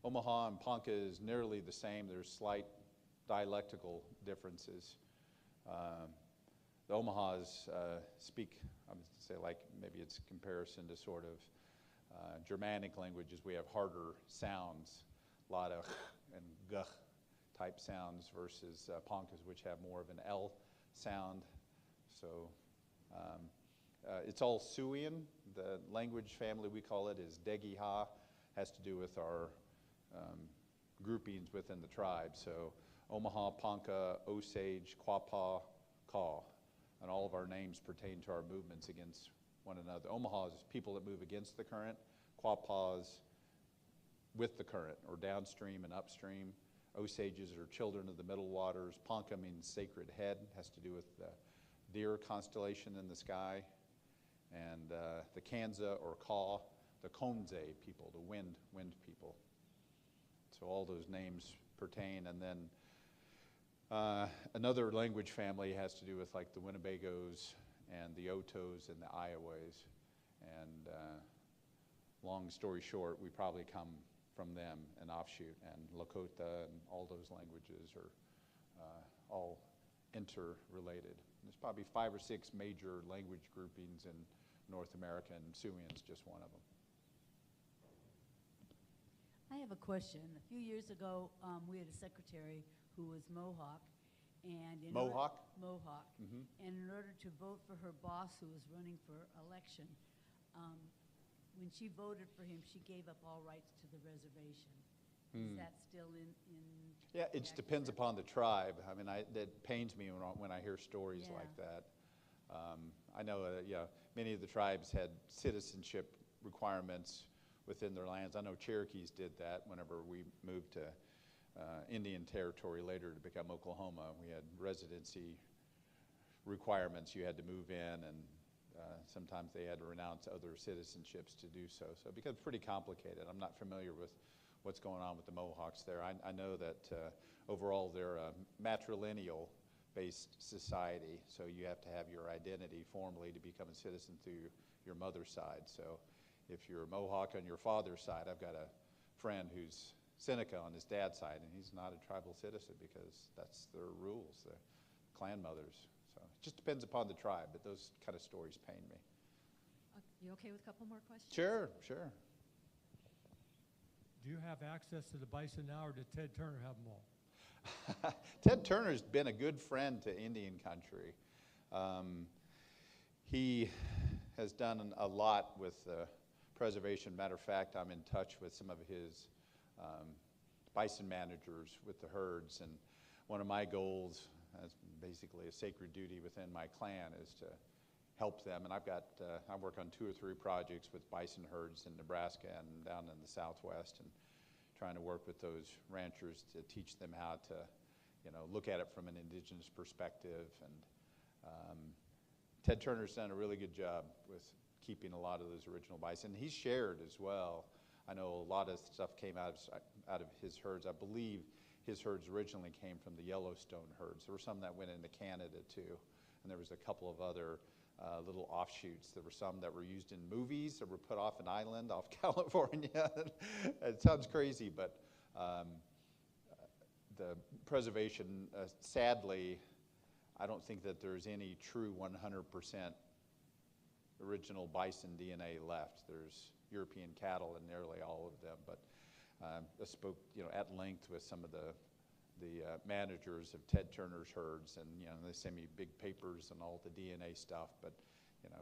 Omaha and Ponca is nearly the same. There's slight dialectical differences. The Omahas speak, I would say, like maybe it's comparison to sort of Germanic languages. We have harder sounds, a lot of and guh type sounds versus Poncas, which have more of an L sound. So it's all Siouan. The language family, we call it, is Degiha. Has to do with our groupings within the tribe. So Omaha, Ponca, Osage, Quapaw, Kaw. And all of our names pertain to our movements against one another. Omaha is people that move against the current. Quapaws with the current, or downstream and upstream. Osages are children of the middle waters. Ponca means sacred head, has to do with the deer constellation in the sky, and the Kanza or Kaw, the Konze people, the wind people. So all those names pertain. And then another language family has to do with like the Winnebagos and the Otos and the Iowas. And long story short, we probably come from them, an offshoot. And Lakota and all those languages are all interrelated. There's probably 5 or 6 major language groupings in North America, and Siouxian's just one of them.
I have a question. A few years ago, we had a secretary who was Mohawk, and
Mohawk?
Mohawk.
Mm-hmm.
And in order to vote for her boss, who was running for election, when she voted for him, she gave up all rights to the reservation. Is that still in
Yeah, it depends upon the tribe. I mean, that pains me when I hear stories like that. I know, many of the tribes had citizenship requirements within their lands. I know Cherokees did that whenever we moved to Indian Territory later to become Oklahoma. We had residency requirements. You had to move in, and sometimes they had to renounce other citizenships to do so. So it becomes pretty complicated. I'm not familiar with what's going on with the Mohawks there. I know that overall they're a matrilineal-based society, so you have to have your identity formally to become a citizen through your mother's side. So if you're a Mohawk on your father's side, I've got a friend who's Seneca on his dad's side, and he's not a tribal citizen because that's their rules, the clan mothers. So it just depends upon the tribe, but those kind of stories pain me.
You okay with a couple more questions?
Sure, sure.
Do you have access to the bison now, or did Ted Turner have them all?
Ted Turner's been a good friend to Indian country. He has done a lot with preservation. Matter of fact, I'm in touch with some of his bison managers with the herds, and one of my goals, as basically a sacred duty within my clan, is to help them. And I work on 2 or 3 projects with bison herds in Nebraska and down in the Southwest, and trying to work with those ranchers to teach them how to, look at it from an indigenous perspective. And Ted Turner's done a really good job with keeping a lot of those original bison. He's shared as well. I know a lot of stuff came out of his herds. I believe his herds originally came from the Yellowstone herds. There were some that went into Canada too, and there was a couple of other little offshoots. There were some that were used in movies that were put off an island off California. It sounds crazy, but the preservation, sadly, I don't think that there's any true 100% original bison DNA left. There's European cattle in nearly all of them, but I spoke at length with some of the managers of Ted Turner's herds, and they send me big papers and all the DNA stuff, but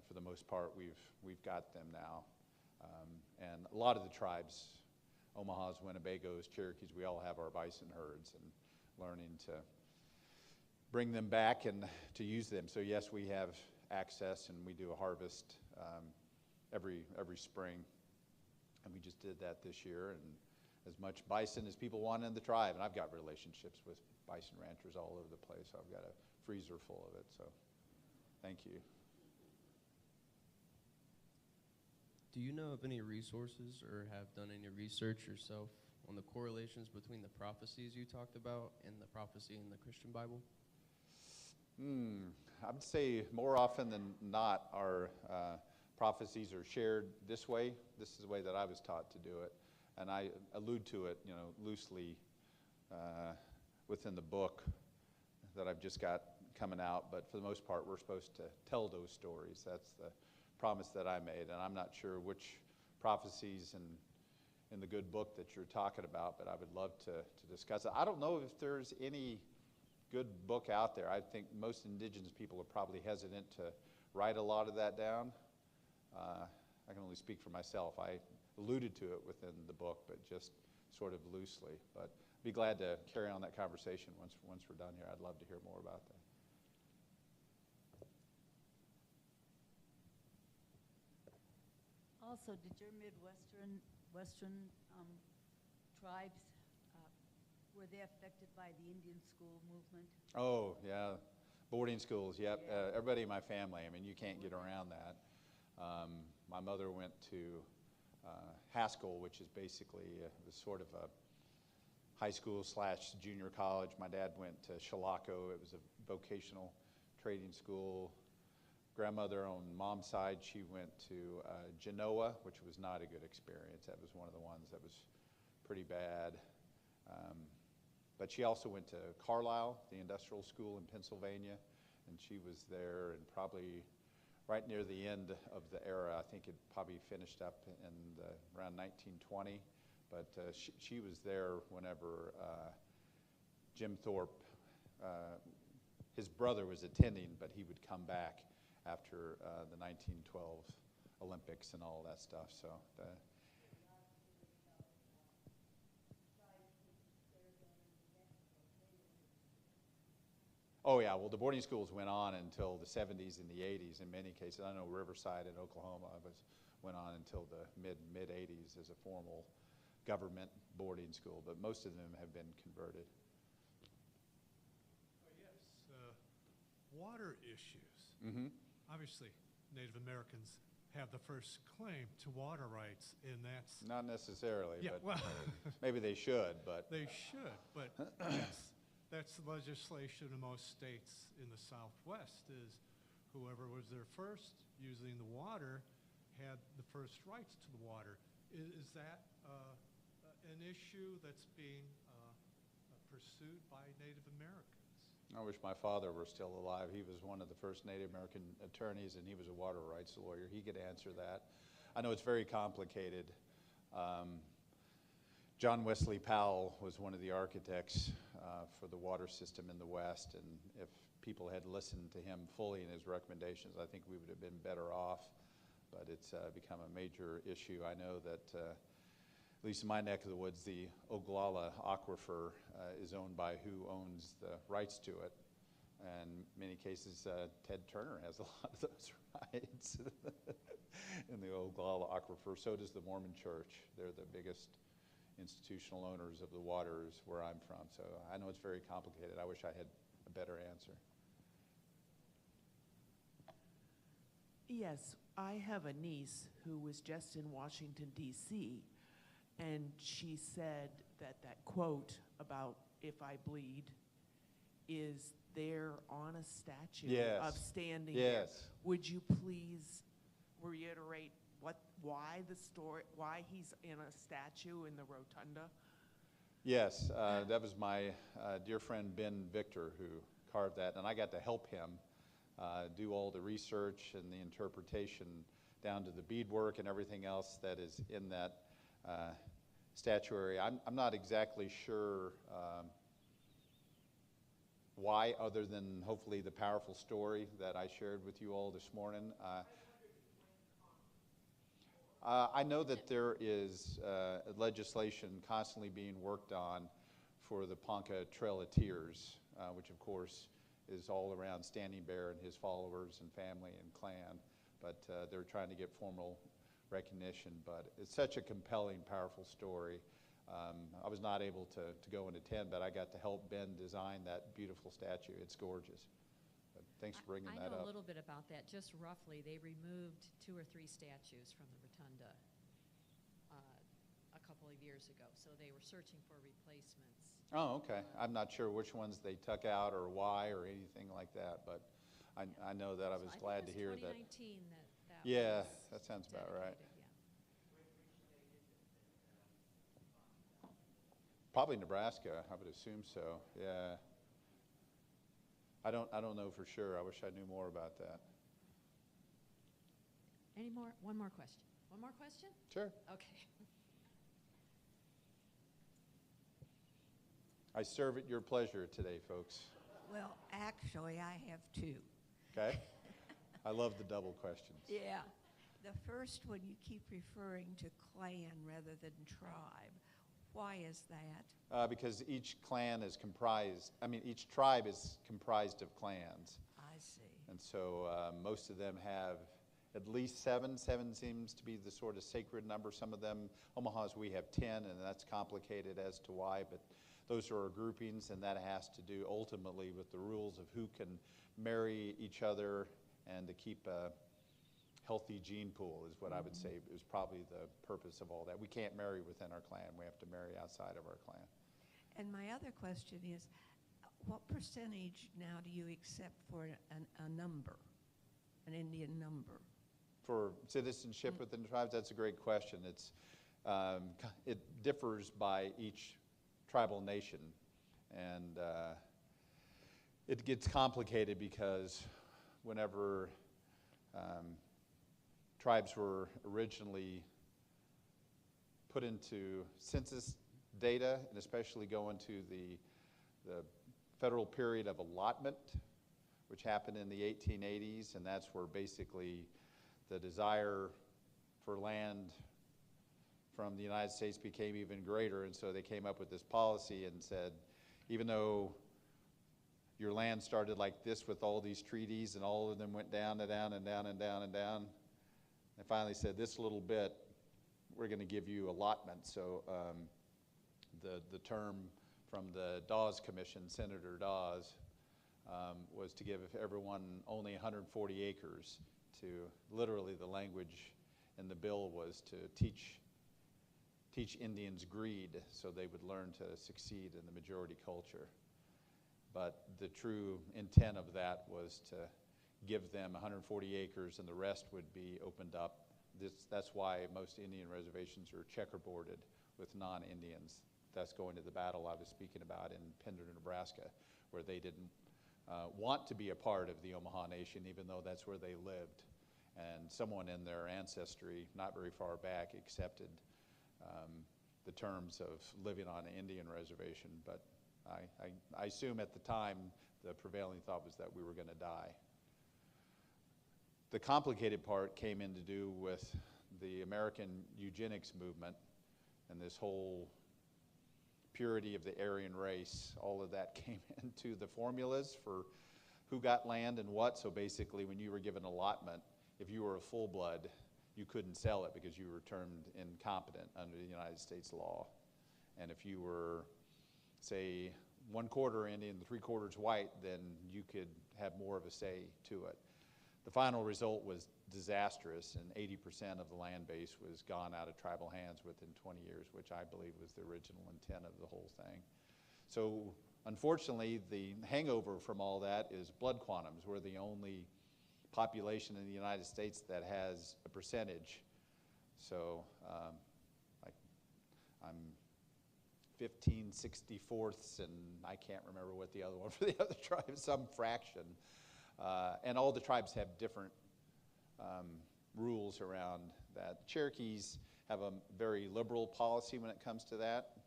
for the most part we've got them now. And a lot of the tribes, Omahas, Winnebagos, Cherokees, we all have our bison herds, and learning to bring them back and to use them. So yes, we have access, and we do a harvest every spring, and we just did that this year, and as much bison as people want in the tribe. And I've got relationships with bison ranchers all over the place. So I've got a freezer full of it. So thank you.
Do you know of any resources or have done any research yourself on the correlations between the prophecies you talked about and the prophecy in the Christian Bible?
I would say more often than not, our prophecies are shared this way. This is the way that I was taught to do it. And I allude to it, loosely within the book that I've just got coming out. But for the most part, we're supposed to tell those stories. That's the promise that I made. And I'm not sure which prophecies in the good book that you're talking about, but I would love to discuss it. I don't know if there's any good book out there. I think most indigenous people are probably hesitant to write a lot of that down. I can only speak for myself. I alluded to it within the book, but just sort of loosely. But I'd be glad to carry on that conversation once we're done here. I'd love to hear more about that.
Also, did your Western tribes, were they affected by the Indian school movement?
Oh, yeah. Boarding schools, yep. Everybody in my family, I mean, you can't get around that. My mother went to Haskell, which is basically was sort of a high school / junior college. My dad went to Chilocco. It was a vocational trading school. Grandmother on mom's side, she went to Genoa, which was not a good experience. That was one of the ones that was pretty bad. But she also went to Carlisle, the industrial school in Pennsylvania, and she was there and probably right near the end of the era. I think it probably finished up in around 1920, but she was there whenever Jim Thorpe, his brother was attending, but he would come back after the 1912 Olympics and all that stuff. So. Oh yeah, well the boarding schools went on until the 70s and the 80s in many cases. I know Riverside in Oklahoma went on until the mid 80s as a formal government boarding school, but most of them have been converted.
Yes, water issues.
Mm-hmm.
Obviously, Native Americans have the first claim to water rights, and that's...
Not necessarily,
Yeah,
but
well,
maybe they should, but...
they should, but yes, that's the legislation in most states in the Southwest is whoever was there first using the water had the first rights to the water. Is that an issue that's being pursued by Native Americans?
I wish my father were still alive. He was one of the first Native American attorneys, and he was a water rights lawyer. He could answer that. I know it's very complicated. John Wesley Powell was one of the architects for the water system in the West, and if people had listened to him fully in his recommendations, I think we would have been better off. But it's become a major issue. I know that, at least in my neck of the woods, the Oglala Aquifer is owned by who owns the rights to it. And in many cases, Ted Turner has a lot of those rights in the Oglala Aquifer. So does the Mormon Church. They're the biggest institutional owners of the waters where I'm from. So I know it's very complicated. I wish I had a better answer.
Yes, I have a niece who was just in Washington, D.C., and she said that that quote about "if I bleed" is there on a statue of standing there.
Yes.
Would you please reiterate why he's in a statue in the rotunda?
Yes, that was my dear friend Ben Victor who carved that, and I got to help him do all the research and the interpretation down to the beadwork and everything else that is in that statuary. I'm not exactly sure why, other than hopefully the powerful story that I shared with you all this morning. I know that there is legislation constantly being worked on for the Ponca Trail of Tears, which of course is all around Standing Bear and his followers and family and clan, but they're trying to get formal recognition. But it's such a compelling, powerful story. I was not able to go and attend, but I got to help Ben design that beautiful statue. It's gorgeous. But thanks for bringing that up.
I know a little bit about that. Just roughly, they removed 2 or 3 statues from the rotunda a couple of years ago, so they were searching for replacements.
Oh, okay. I'm not sure which ones they took out or why or anything like that, but I know that I was glad to hear that.
2019 that
Yeah,
was
that sounds about right.
dedicated, yeah.
Probably Nebraska, I would assume so. Yeah. I don't know for sure. I wish I knew more about that.
Any more? One more question. One more question?
Sure.
Okay.
I serve at your pleasure today, folks.
Well, actually, I have 2.
Okay? I love the double questions.
Yeah. The first one, you keep referring to clan rather than tribe. Why is that?
Because each clan is comprised, each tribe is comprised of clans.
I see.
And so most of them have at least 7. 7 seems to be the sort of sacred number. Some of them, Omaha's, we have 10, and that's complicated as to why, but those are our groupings, and that has to do ultimately with the rules of who can marry each other and to keep a healthy gene pool is what I would say is probably the purpose of all that. We can't marry within our clan. We have to marry outside of our clan.
And my other question is, what percentage now do you accept for a number, an Indian number?
For citizenship within the tribes, that's a great question. It differs by each tribal nation, and it gets complicated because whenever tribes were originally put into census data, and especially go into the federal period of allotment, which happened in the 1880s, and that's where basically the desire for land from the United States became even greater, and so they came up with this policy and said, even though your land started like this with all these treaties and all of them went down and down and down and down and down, they finally said, this little bit, we're going to give you allotment. So the term from the Dawes Commission, Senator Dawes, was to give everyone only 140 acres. To literally, the language in the bill was to teach Indians greed so they would learn to succeed in the majority culture. But the true intent of that was to give them 140 acres and the rest would be opened up. That's why most Indian reservations are checkerboarded with non-Indians. That's going to the battle I was speaking about in Pender, Nebraska, where they didn't want to be a part of the Omaha Nation, even though that's where they lived. And someone in their ancestry, not very far back, accepted the terms of living on an Indian reservation. But I assume at the time the prevailing thought was that we were going to die. The complicated part came in to do with the American eugenics movement and this whole purity of the Aryan race. All of that came into the formulas for who got land and what. So basically, when you were given allotment, if you were a full blood, you couldn't sell it because you were termed incompetent under the United States law. And if you were, say, 1/4 Indian, 3/4 white, then you could have more of a say to it. The final result was disastrous, and 80% of the land base was gone out of tribal hands within 20 years, which I believe was the original intent of the whole thing. So unfortunately, the hangover from all that is blood quantums. We're the only population in the United States that has a percentage. So I'm 15/64ths, and I can't remember what the other one for the other tribe is, some fraction. And all the tribes have different rules around that. Cherokees have a very liberal policy when it comes to that.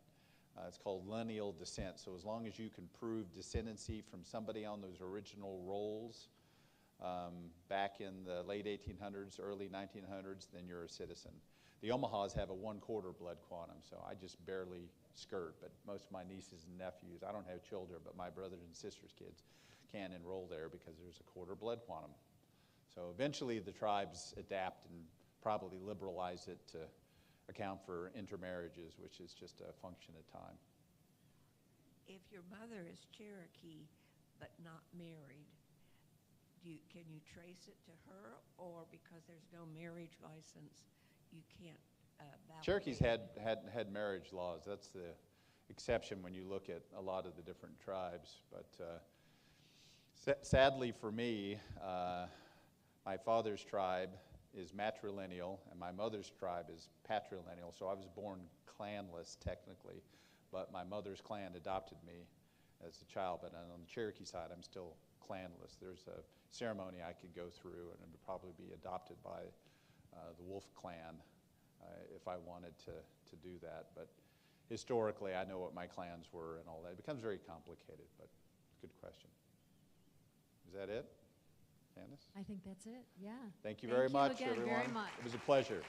It's called lineal descent. So as long as you can prove descendancy from somebody on those original rolls back in the late 1800s, early 1900s, then you're a citizen. The Omahas have a 1/4 blood quantum, so I just barely skirt, but most of my nieces and nephews, I don't have children, but my brothers and sisters' kids can enroll there because there's a 1/4 blood quantum. So eventually the tribes adapt and probably liberalize it to account for intermarriages, which is just a function of time.
If your mother is Cherokee but not married, can you trace it to her, or because there's no marriage license, you can't validate?
Cherokees had marriage laws. That's the exception when you look at a lot of the different tribes. But sadly for me, my father's tribe is matrilineal, and my mother's tribe is patrilineal. So I was born clanless, technically, but my mother's clan adopted me as a child. But on the Cherokee side, I'm still clanless. There's a ceremony I could go through, and it would probably be adopted by the Wolf clan if I wanted to do that. But historically, I know what my clans were and all that. It becomes very complicated, but good question. Is that it, Candace?
I think that's it, yeah.
Thank you very much,
again
everyone.
very much.
It was a pleasure.